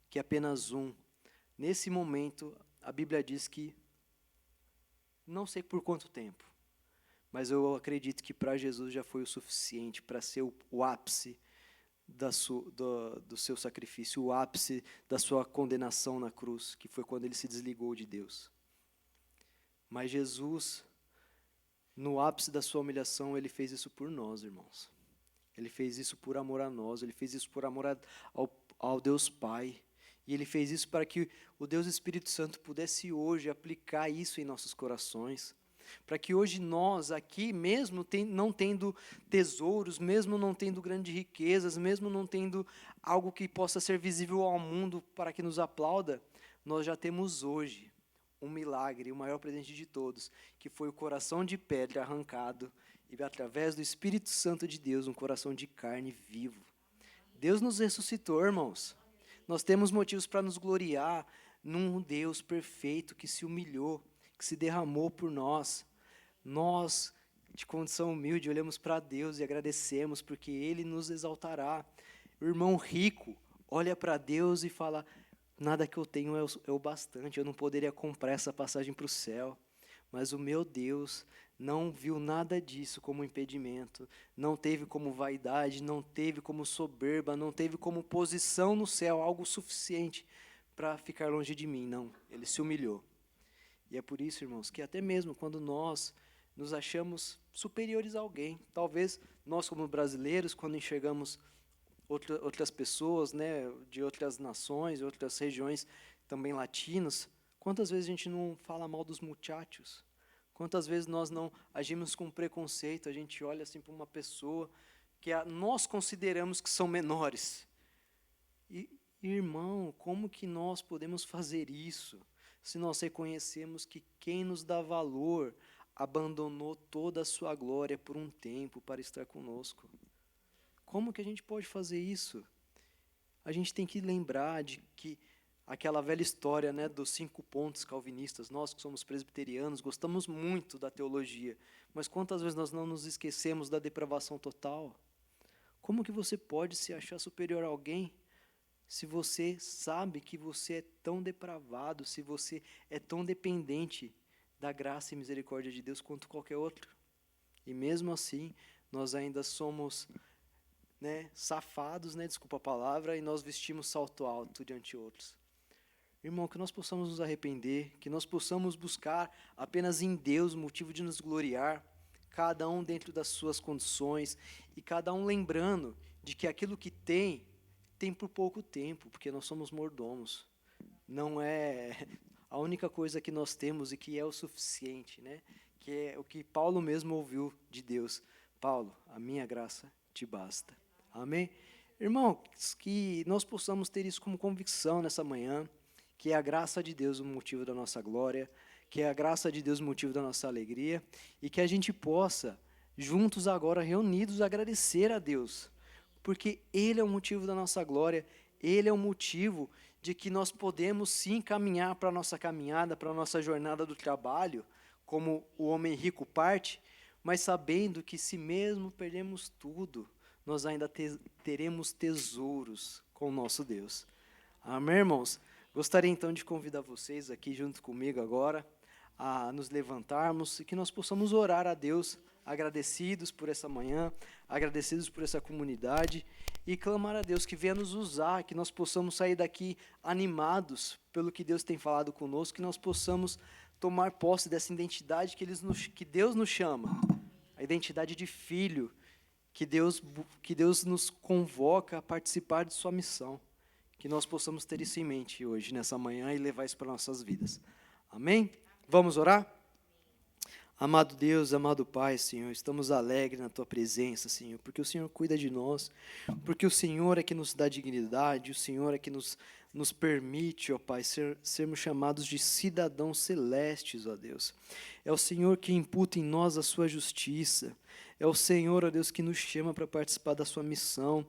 que é apenas um, nesse momento a Bíblia diz que, não sei por quanto tempo, mas eu acredito que para Jesus já foi o suficiente para ser o ápice do seu sacrifício, o ápice da sua condenação na cruz, que foi quando ele se desligou de Deus. Mas Jesus, no ápice da sua humilhação, ele fez isso por nós, irmãos. Ele fez isso por amor a nós, ele fez isso por amor ao Deus Pai. E ele fez isso para que o Deus Espírito Santo pudesse hoje aplicar isso em nossos corações. Para que hoje nós aqui, mesmo não tendo tesouros, mesmo não tendo grandes riquezas, mesmo não tendo algo que possa ser visível ao mundo para que nos aplauda, nós já temos hoje um milagre, o maior presente de todos, que foi o coração de pedra arrancado e, através do Espírito Santo de Deus, um coração de carne vivo. Deus nos ressuscitou, irmãos. Nós temos motivos para nos gloriar num Deus perfeito que se humilhou, que se derramou por nós. Nós, de condição humilde, olhamos para Deus e agradecemos, porque Ele nos exaltará. O irmão rico olha para Deus e fala, nada que eu tenho é o bastante, eu não poderia comprar essa passagem para o céu. Mas o meu Deus não viu nada disso como impedimento, não teve como vaidade, não teve como soberba, não teve como posição no céu, algo suficiente para ficar longe de mim, não. Ele se humilhou. E é por isso, irmãos, que até mesmo quando nós nos achamos superiores a alguém, talvez nós como brasileiros, quando enxergamos outras pessoas, né, de outras nações, outras regiões também latinas, quantas vezes a gente não fala mal dos muchachos? Quantas vezes nós não agimos com preconceito, a gente olha assim para uma pessoa que nós consideramos que são menores, E, irmão, como que nós podemos fazer isso se nós reconhecemos que quem nos dá valor abandonou toda a sua glória por um tempo para estar conosco? Como que a gente pode fazer isso? A gente tem que lembrar de que aquela velha história, né, dos 5 pontos calvinistas. Nós que somos presbiterianos gostamos muito da teologia, mas quantas vezes nós não nos esquecemos da depravação total? Como que você pode se achar superior a alguém se você sabe que você é tão depravado, se você é tão dependente da graça e misericórdia de Deus quanto qualquer outro? E mesmo assim, nós ainda somos, né, safados, né, desculpa a palavra, e nós vestimos salto alto diante de outros. Irmão, que nós possamos nos arrepender, que nós possamos buscar apenas em Deus o motivo de nos gloriar, cada um dentro das suas condições, e cada um lembrando de que aquilo que tem por pouco tempo, porque nós somos mordomos. Não é a única coisa que nós temos e que é o suficiente, né? Que é o que Paulo mesmo ouviu de Deus. Paulo, a minha graça te basta. Amém? Irmão, que nós possamos ter isso como convicção nessa manhã, que é a graça de Deus o motivo da nossa glória, que é a graça de Deus o motivo da nossa alegria, e que a gente possa, juntos agora, reunidos, agradecer a Deus, porque Ele é o motivo da nossa glória, Ele é o motivo de que nós podemos sim caminhar para a nossa caminhada, para a nossa jornada do trabalho, como o homem rico parte, mas sabendo que se mesmo perdemos tudo, nós ainda teremos tesouros com o nosso Deus. Amém, irmãos? Gostaria então de convidar vocês aqui junto comigo agora a nos levantarmos e que nós possamos orar a Deus, agradecidos por essa manhã, agradecidos por essa comunidade e clamar a Deus que venha nos usar, que nós possamos sair daqui animados pelo que Deus tem falado conosco, que nós possamos tomar posse dessa identidade que Deus nos chama, a identidade de filho, que Deus nos convoca a participar de sua missão. Que nós possamos ter isso em mente hoje, nessa manhã, e levar isso para nossas vidas. Amém? Vamos orar? Amado Deus, amado Pai, Senhor, estamos alegres na Tua presença, Senhor, porque o Senhor cuida de nós, porque o Senhor é que nos dá dignidade, o Senhor é que nos permite, ó Pai, sermos chamados de cidadãos celestes, ó Deus. É o Senhor que imputa em nós a Sua justiça, é o Senhor, ó Deus, que nos chama para participar da Sua missão,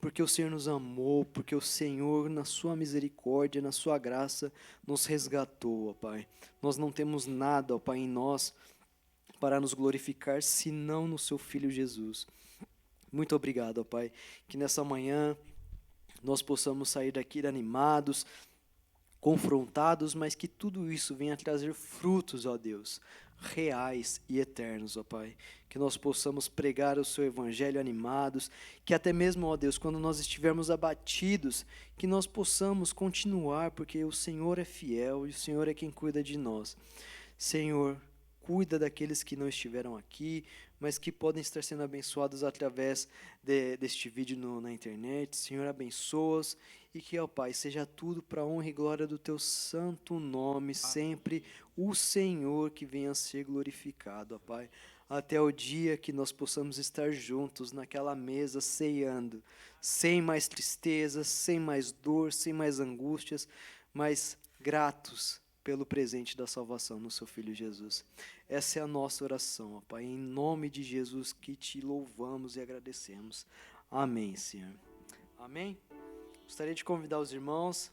porque o Senhor nos amou, porque o Senhor, na sua misericórdia, na sua graça, nos resgatou, ó Pai. Nós não temos nada, ó Pai, em nós para nos glorificar, senão no seu Filho Jesus. Muito obrigado, ó Pai, que nessa manhã nós possamos sair daqui animados, confrontados, mas que tudo isso venha trazer frutos, ó Deus, reais e eternos, ó Pai. Que nós possamos pregar o seu evangelho animados, que até mesmo, ó Deus, quando nós estivermos abatidos, que nós possamos continuar, porque o Senhor é fiel e o Senhor é quem cuida de nós. Senhor, cuida daqueles que não estiveram aqui, mas que podem estar sendo abençoados através deste vídeo na internet. Senhor, abençoa-os e que, ó Pai, seja tudo para a honra e glória do Teu santo nome, sempre o Senhor que venha a ser glorificado, ó Pai, até o dia que nós possamos estar juntos naquela mesa ceando, sem mais tristezas, sem mais dor, sem mais angústias, mas gratos pelo presente da salvação no seu Filho Jesus. Essa é a nossa oração, ó Pai, em nome de Jesus que te louvamos e agradecemos. Amém, Senhor. Amém? Gostaria de convidar os irmãos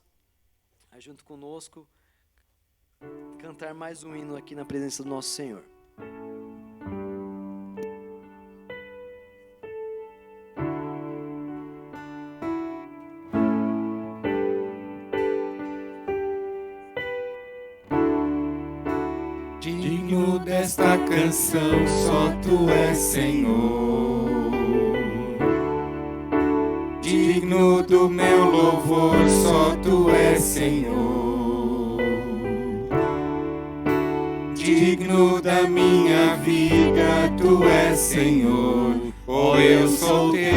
a, junto conosco, cantar mais um hino aqui na presença do nosso Senhor.
Digno desta canção, só Tu és Senhor. Digno do meu louvor, só Tu és Senhor. Digno da minha vida, Tu és Senhor. Oh, eu sou Teu.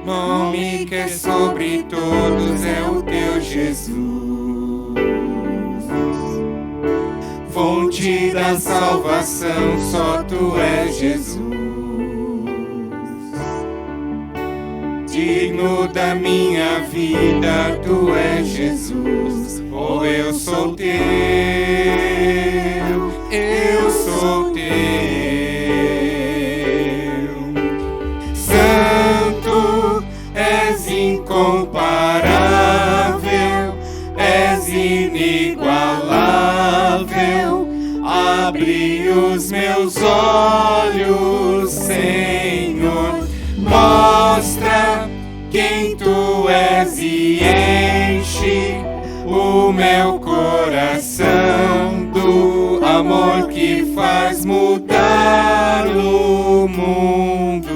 Nome que é sobre todos é o Teu Jesus. fonte da salvação, só tu és Jesus. Digno da minha vida, tu és Jesus. Oh, eu sou teu, eu sou teu. Santo, és incomparável, és inigualável. Abre os meus olhos, Senhor, mostra quem tu és e enche o meu coração do amor que faz mudar o mundo.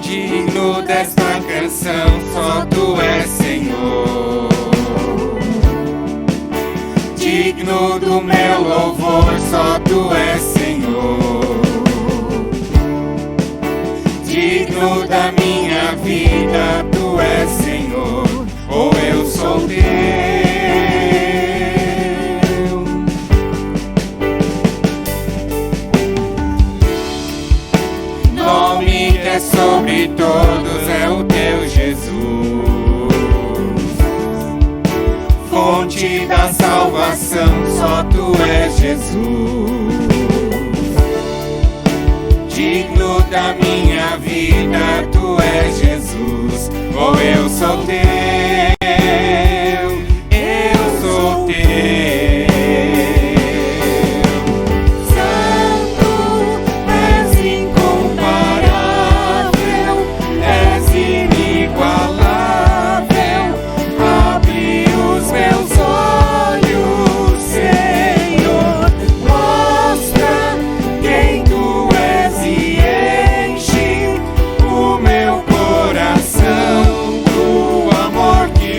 Digno desta canção, só tu és Senhor. Digno do meu louvor, só tu és Senhor. Digno da minha vida, tu és Senhor. Oh, eu sou teu. Nome que é sobre todos é o teu Jesus. Fonte da salvação, só tu és Jesus. Digno da minha vida, tu és Jesus. Oh, eu sou teu, eu sou teu. Santo, és incomparável, és inigualável. Abre os meus olhos, Senhor, mostra quem tu és e enche o meu coração do amor que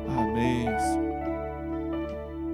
Amém.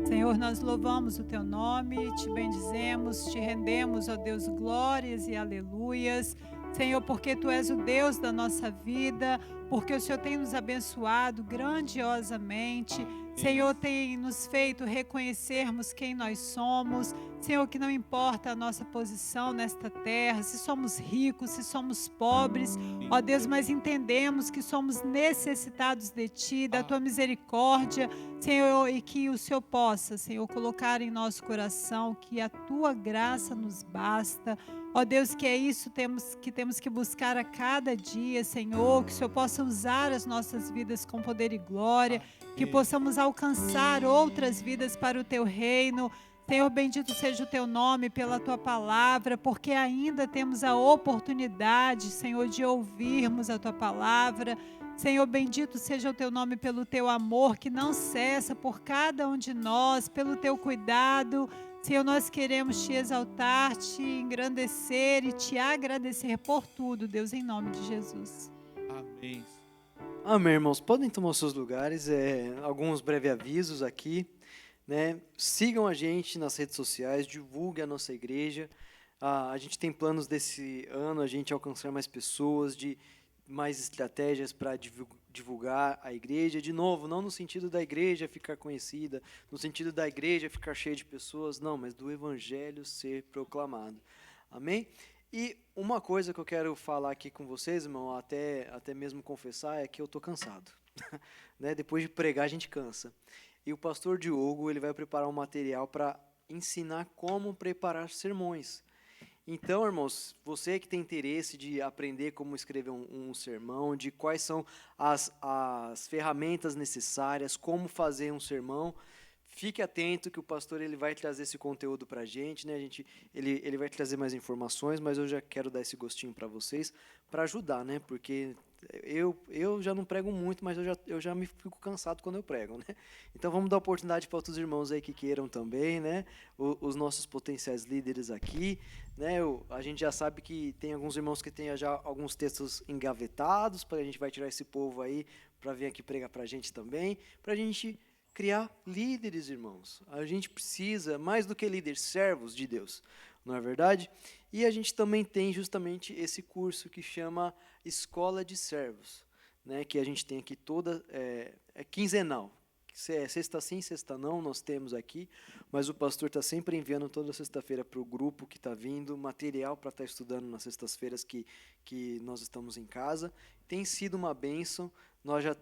Senhor, nós louvamos o Teu nome, Te bendizemos, Te rendemos, ó Deus, glórias e aleluias. Senhor, porque Tu és o Deus da nossa vida, porque o Senhor tem nos abençoado grandiosamente. Senhor, tem nos feito reconhecermos quem nós somos. Senhor, que não importa a nossa posição nesta terra, se somos ricos, se somos pobres, ó Deus, mas entendemos que somos necessitados de Ti, da Tua misericórdia, Senhor, e que o Senhor possa, Senhor, colocar em nosso coração que a Tua graça nos basta. Ó Deus, que é isso que temos que buscar a cada dia, Senhor, que o Senhor possa usar as nossas vidas com poder e glória, que possamos alcançar outras vidas para o Teu reino. Senhor, bendito seja o Teu nome pela Tua palavra, porque ainda temos a oportunidade, Senhor, de ouvirmos a Tua palavra. Senhor, bendito seja o Teu nome pelo Teu amor que não cessa por cada um de nós, pelo Teu cuidado. Senhor, nós queremos Te exaltar, Te engrandecer e Te agradecer por tudo, Deus, em nome de Jesus.
Amém.
Amém, irmãos. Podem tomar os seus lugares. Alguns breves avisos aqui, né? Sigam a gente nas redes sociais, divulguem a nossa igreja. A gente tem planos desse ano, a gente alcançar mais pessoas, de mais estratégias para divulgar a igreja. De novo, não no sentido da igreja ficar conhecida, no sentido da igreja ficar cheia de pessoas, não, mas do evangelho ser proclamado. Amém? E uma coisa que eu quero falar aqui com vocês, irmão, até mesmo confessar, é que eu estou cansado. Né? Depois de pregar, a gente cansa. E o pastor Diogo, ele vai preparar um material para ensinar como preparar sermões. Então, irmãos, você que tem interesse de aprender como escrever um sermão, de quais são as ferramentas necessárias, como fazer um sermão, fique atento que o pastor ele vai trazer esse conteúdo para a gente, né? Ele vai trazer mais informações, mas eu já quero dar esse gostinho para vocês, para ajudar, né? Porque eu já não prego muito, mas eu já me fico cansado quando eu prego, né? Então vamos dar oportunidade para outros irmãos aí que queiram também, né? Os nossos potenciais líderes aqui, né? A gente já sabe que tem alguns irmãos que têm já alguns textos engavetados, a gente vai tirar esse povo aí para vir aqui pregar para a gente também, para a gente criar líderes, irmãos. A gente precisa, mais do que líderes, servos de Deus, não é verdade? E a gente também tem justamente esse curso que chama Escola de Servos, né? Que a gente tem aqui é quinzenal. Sexta sim, sexta não, nós temos aqui, mas o pastor está sempre enviando toda sexta-feira para o grupo que está vindo, material para estar estudando nas sextas-feiras que nós estamos em casa. Tem sido uma bênção, nós já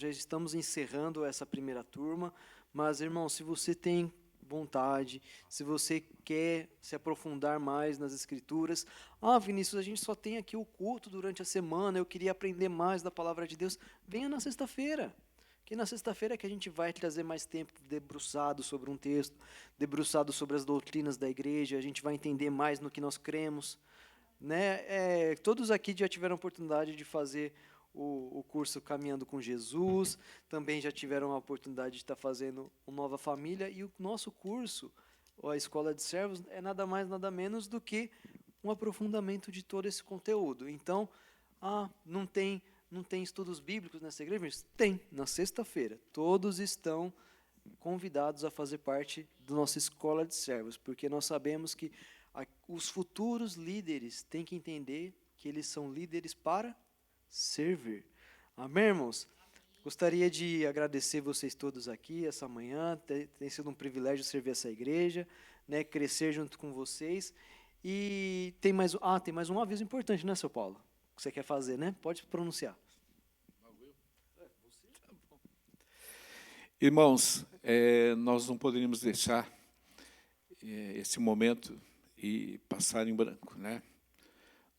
estamos encerrando essa primeira turma, mas, irmão, se você tem vontade, se você quer se aprofundar mais nas Escrituras, Vinícius, a gente só tem aqui o culto durante a semana, eu queria aprender mais da palavra de Deus, venha na sexta-feira. Que na sexta-feira é que a gente vai trazer mais tempo debruçado sobre um texto, debruçado sobre as doutrinas da igreja, a gente vai entender mais no que nós cremos, né? Todos aqui já tiveram a oportunidade de fazer o curso Caminhando com Jesus, também já tiveram a oportunidade de estar fazendo o Nova Família, e o nosso curso, a Escola de Servos, é nada mais, nada menos do que um aprofundamento de todo esse conteúdo. Então, não tem estudos bíblicos nessa igreja? Tem, na sexta-feira. Todos estão convidados a fazer parte da nossa escola de servos, porque nós sabemos que os futuros líderes têm que entender que eles são líderes para servir. Amém, irmãos? Gostaria de agradecer vocês todos aqui essa manhã. Tem sido um privilégio servir essa igreja, né, crescer junto com vocês. E tem mais um aviso importante, né, seu Paulo? Que você quer fazer, né? Pode pronunciar.
Irmãos, nós não poderíamos deixar esse momento e passar em branco, né?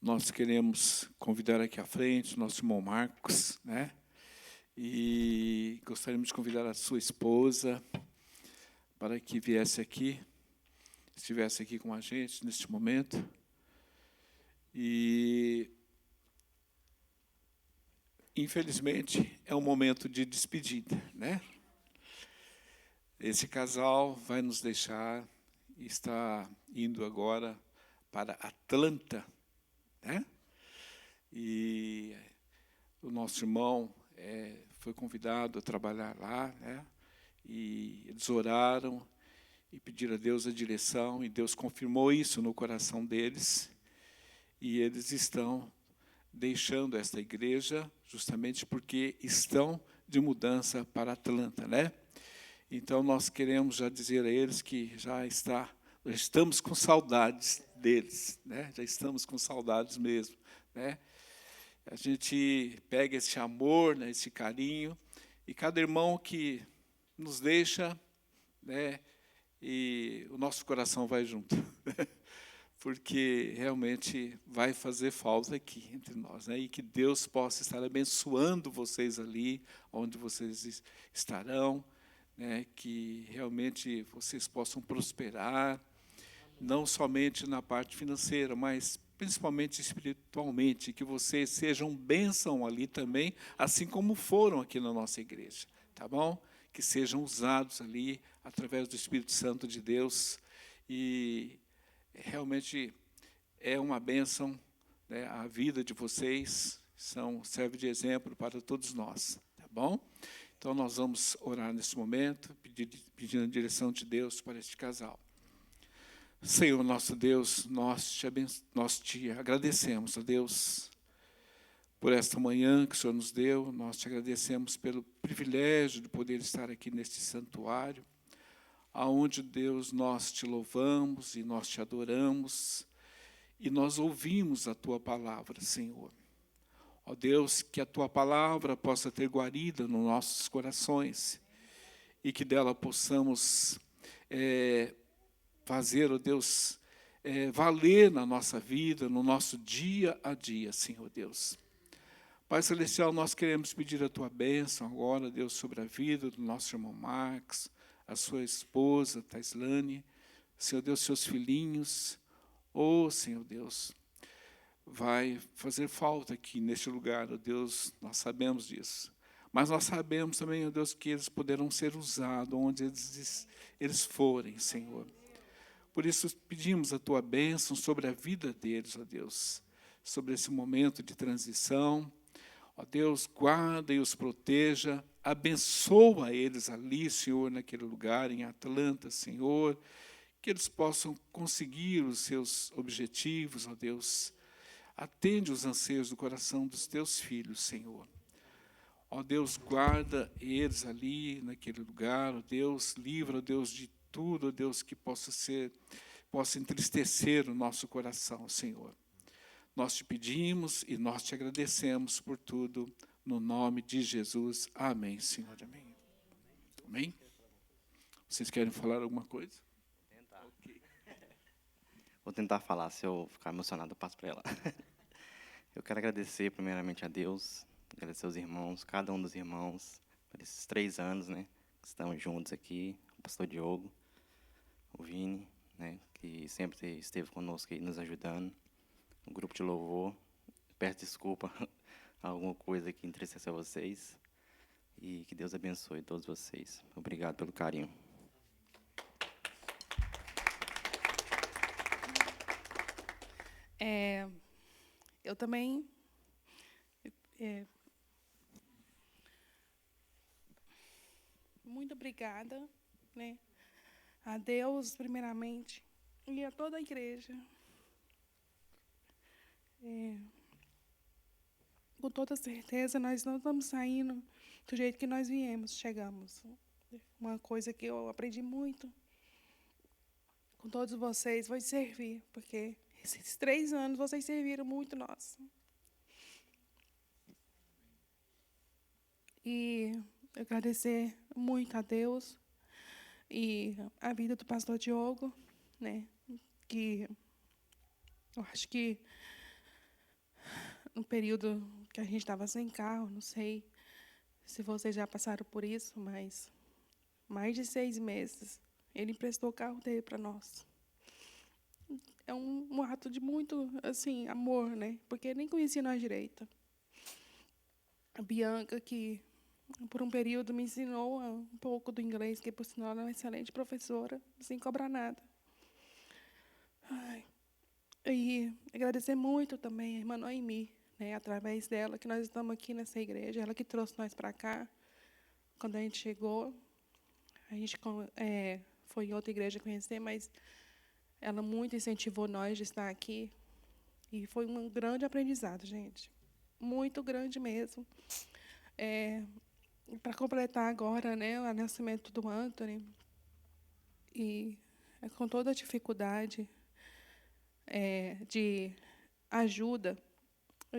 Nós queremos convidar aqui à frente o nosso irmão Marcos, né? E gostaríamos de convidar a sua esposa para que viesse aqui, estivesse aqui com a gente neste momento. E infelizmente é um momento de despedida, né? Esse casal vai nos deixar e está indo agora para Atlanta, né? E o nosso irmão foi convidado a trabalhar lá, né? E eles oraram e pediram a Deus a direção, e Deus confirmou isso no coração deles, e eles estão deixando esta igreja justamente porque estão de mudança para Atlanta, né? Então, nós queremos já dizer a eles que já estamos com saudades deles, né? Já estamos com saudades mesmo, né? A gente pega esse amor, né, esse carinho, e cada irmão que nos deixa, né, e o nosso coração vai junto, porque realmente vai fazer falta aqui entre nós, né? E que Deus possa estar abençoando vocês ali, onde vocês estarão, né? Que realmente vocês possam prosperar, não somente na parte financeira, mas principalmente espiritualmente, que vocês sejam bênção ali também, assim como foram aqui na nossa igreja, tá bom? Que sejam usados ali através do Espírito Santo de Deus, e realmente é uma bênção, né? A vida de vocês serve de exemplo para todos nós, tá bom? Então, nós vamos orar nesse momento, pedindo a direção de Deus para este casal. Senhor, nosso Deus, nós te agradecemos, ó Deus, por esta manhã que o Senhor nos deu. Nós te agradecemos pelo privilégio de poder estar aqui neste santuário, aonde, Deus, nós te louvamos e nós te adoramos, e nós ouvimos a tua palavra, Senhor. Ó Deus, que a tua palavra possa ter guarida nos nossos corações, e que dela possamos fazer, ó Deus, valer na nossa vida, no nosso dia a dia, Senhor Deus. Pai Celestial, nós queremos pedir a tua bênção agora, Deus, sobre a vida do nosso irmão Marcos, a sua esposa, Taislane, Senhor Deus, seus filhinhos. Senhor Deus, vai fazer falta aqui neste lugar, ó Deus, nós sabemos disso. Mas nós sabemos também, ó Deus, que eles poderão ser usados onde eles forem, Senhor. Por isso, pedimos a tua bênção sobre a vida deles, ó Deus, sobre esse momento de transição. Ó Deus, guarda e os proteja, abençoa eles ali, Senhor, naquele lugar, em Atlanta, Senhor, que eles possam conseguir os seus objetivos, ó Deus. Atende os anseios do coração dos teus filhos, Senhor. Ó Deus, guarda eles ali, naquele lugar, ó Deus, livra, ó Deus, de tudo, ó Deus, que possa entristecer o nosso coração, Senhor. Nós te pedimos e nós te agradecemos por tudo, no nome de Jesus. Amém, Senhor, amém. Amém? Vocês querem falar alguma coisa? Okay.
Vou tentar falar, se eu ficar emocionado, eu passo para ela. Eu quero agradecer primeiramente a Deus, agradecer aos irmãos, cada um dos irmãos, por esses 3 anos, né, que estamos juntos aqui, o pastor Diogo, o Vini, né, que sempre esteve conosco aí, nos ajudando, o grupo de louvor. Peço desculpa alguma coisa que entristeceu vocês, e que Deus abençoe todos vocês. Obrigado pelo carinho.
Eu também muito obrigada, né, a Deus primeiramente e a toda a igreja. Com toda certeza nós não estamos saindo do jeito que nós chegamos. Uma coisa que eu aprendi muito com todos vocês foi servir, porque esses 3 anos vocês serviram muito nós. E agradecer muito a Deus e a vida do pastor Diogo, né, que eu acho que no período que a gente estava sem carro, não sei se vocês já passaram por isso, mas mais de 6 meses ele emprestou o carro dele para nós. É um ato de muito, assim, amor, né? Porque nem conhecia nós direito. A Bianca, que por um período me ensinou um pouco do inglês, que por sinal ela é uma excelente professora, sem cobrar nada. E agradecer muito também a irmã Noemi, né, através dela, que nós estamos aqui nessa igreja. Ela que trouxe nós para cá. Quando a gente chegou, a gente foi em outra igreja conhecer, mas ela muito incentivou nós de estar aqui. E foi um grande aprendizado, gente. Muito grande mesmo. Para completar agora, né, o nascimento do Anthony, e com toda a dificuldade de ajuda,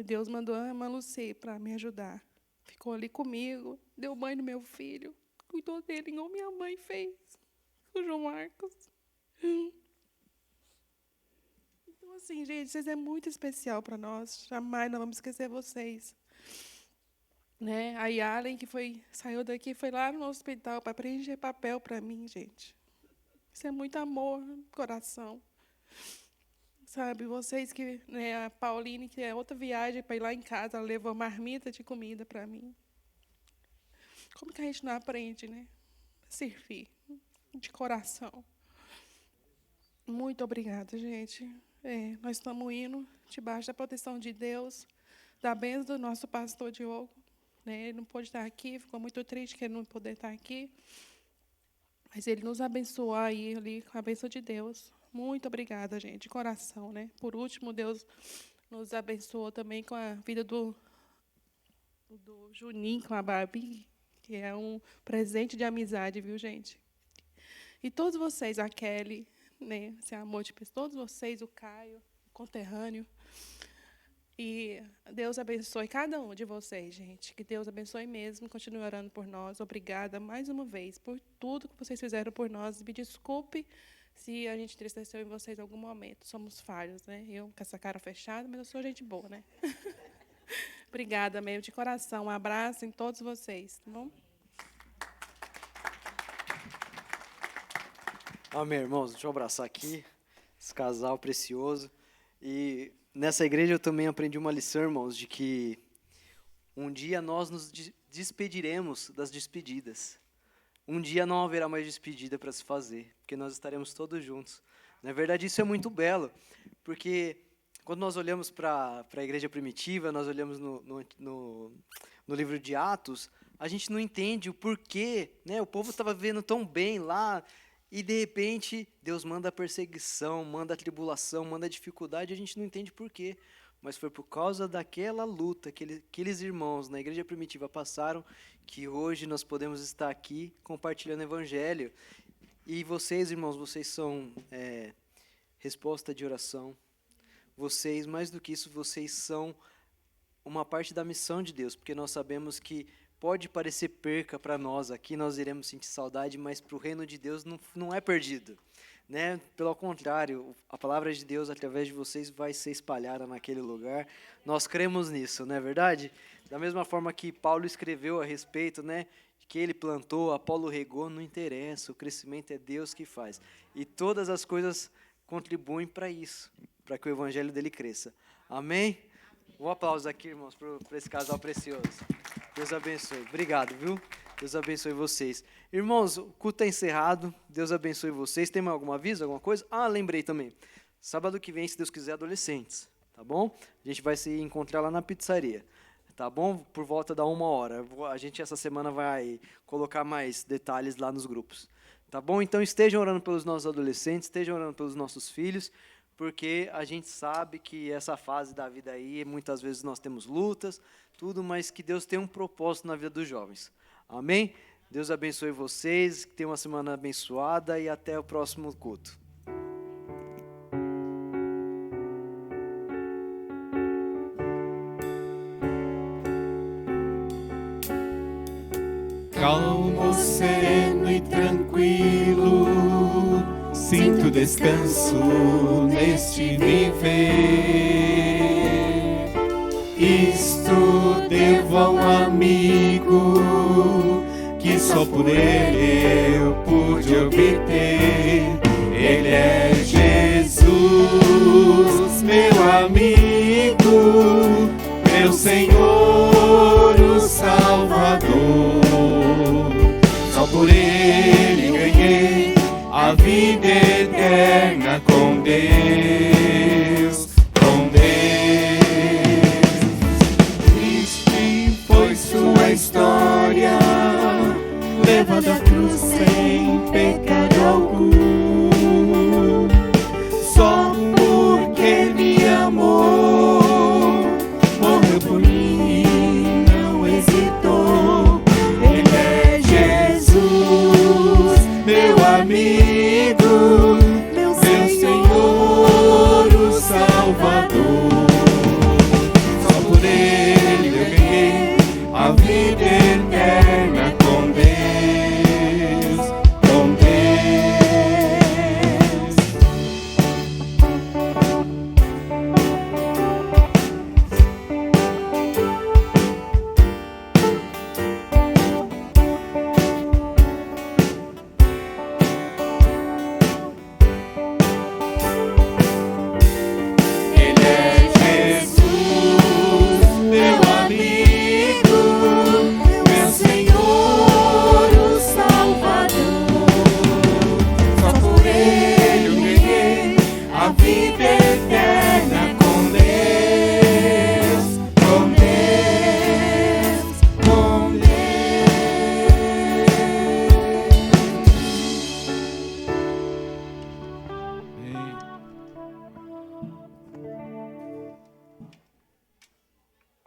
Deus mandou a irmã Lucy para me ajudar. Ficou ali comigo, deu banho no meu filho, cuidou dele igual minha mãe fez, o João Marcos. Então, assim, gente, vocês é muito especial para nós. Jamais nós vamos esquecer vocês. Né? A Yalen, que saiu daqui, foi lá no hospital para preencher papel para mim, gente. Isso é muito amor no coração. Sabe, vocês que... Né, a Pauline, que é outra viagem para ir lá em casa, ela levou marmita de comida para mim. Como que a gente não aprende, né? Servir de coração. Muito obrigada, gente. Nós estamos indo debaixo da proteção de Deus, da bênção do nosso pastor Diogo. Né? Ele não pôde estar aqui, ficou muito triste que ele não poder estar aqui. Mas ele nos abençoou aí, ali, com a bênção de Deus. Muito obrigada, gente, de coração. Né? Por último, Deus nos abençoou também com a vida do Juninho, com a Barbie, que é um presente de amizade, viu, gente? E todos vocês, a Kelly, né, esse amor de pessoa, todos vocês, o Caio, o conterrâneo. E Deus abençoe cada um de vocês, gente. Que Deus abençoe mesmo. Continue orando por nós. Obrigada mais uma vez por tudo que vocês fizeram por nós. Me desculpe se a gente entristeceu em vocês em algum momento. Somos falhos, né? Eu com essa cara fechada, mas eu sou gente boa, né? Obrigada mesmo, de coração. Um abraço em todos vocês, tá bom?
Amém, irmãos. Deixa eu abraçar aqui esse casal precioso. E nessa igreja eu também aprendi uma lição, irmãos, de que um dia nós nos despediremos das despedidas. Um dia não haverá mais despedida para se fazer, porque nós estaremos todos juntos. Na verdade, isso é muito belo, porque quando nós olhamos para a igreja primitiva, nós olhamos no livro de Atos, a gente não entende o porquê, né? O povo estava vivendo tão bem lá, e de repente Deus manda a perseguição, manda a tribulação, manda a dificuldade, a gente não entende por quê. Mas foi por causa daquela luta que aqueles irmãos na igreja primitiva passaram, que hoje nós podemos estar aqui compartilhando o evangelho. E vocês, irmãos, vocês são resposta de oração. Vocês, mais do que isso, vocês são uma parte da missão de Deus, porque nós sabemos que pode parecer perca para nós, aqui nós iremos sentir saudade, mas para o reino de Deus não é perdido. Né? Pelo contrário, a palavra de Deus, através de vocês, vai ser espalhada naquele lugar. Nós cremos nisso, não é verdade? Da mesma forma que Paulo escreveu a respeito, né, que ele plantou, Apolo regou, não interessa, o crescimento é Deus que faz. E todas as coisas contribuem para isso, para que o evangelho dele cresça. Amém? Um aplauso aqui, irmãos, para esse casal precioso. Deus abençoe. Obrigado, viu? Deus abençoe vocês. Irmãos, o culto está encerrado. Deus abençoe vocês. Tem mais algum aviso, alguma coisa? Lembrei também. Sábado que vem, se Deus quiser, adolescentes. Tá bom? A gente vai se encontrar lá na pizzaria. Tá bom? Por volta da 1h. A gente, essa semana, vai colocar mais detalhes lá nos grupos. Tá bom? Então, estejam orando pelos nossos adolescentes, estejam orando pelos nossos filhos, porque a gente sabe que essa fase da vida aí, muitas vezes nós temos lutas, tudo, mas que Deus tem um propósito na vida dos jovens. Amém? Deus abençoe vocês, que tenham uma semana abençoada e até o próximo culto.
Calmo, sereno e tranquilo, sinto descanso neste viver. Isto devo a um amigo que só por ele eu pude obter. Ele é Jesus, meu amigo, meu Senhor, o Salvador. Só por ele ganhei a vida eterna com Deus, com Deus.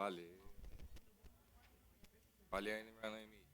Valeu. Valeu, minha Noemi.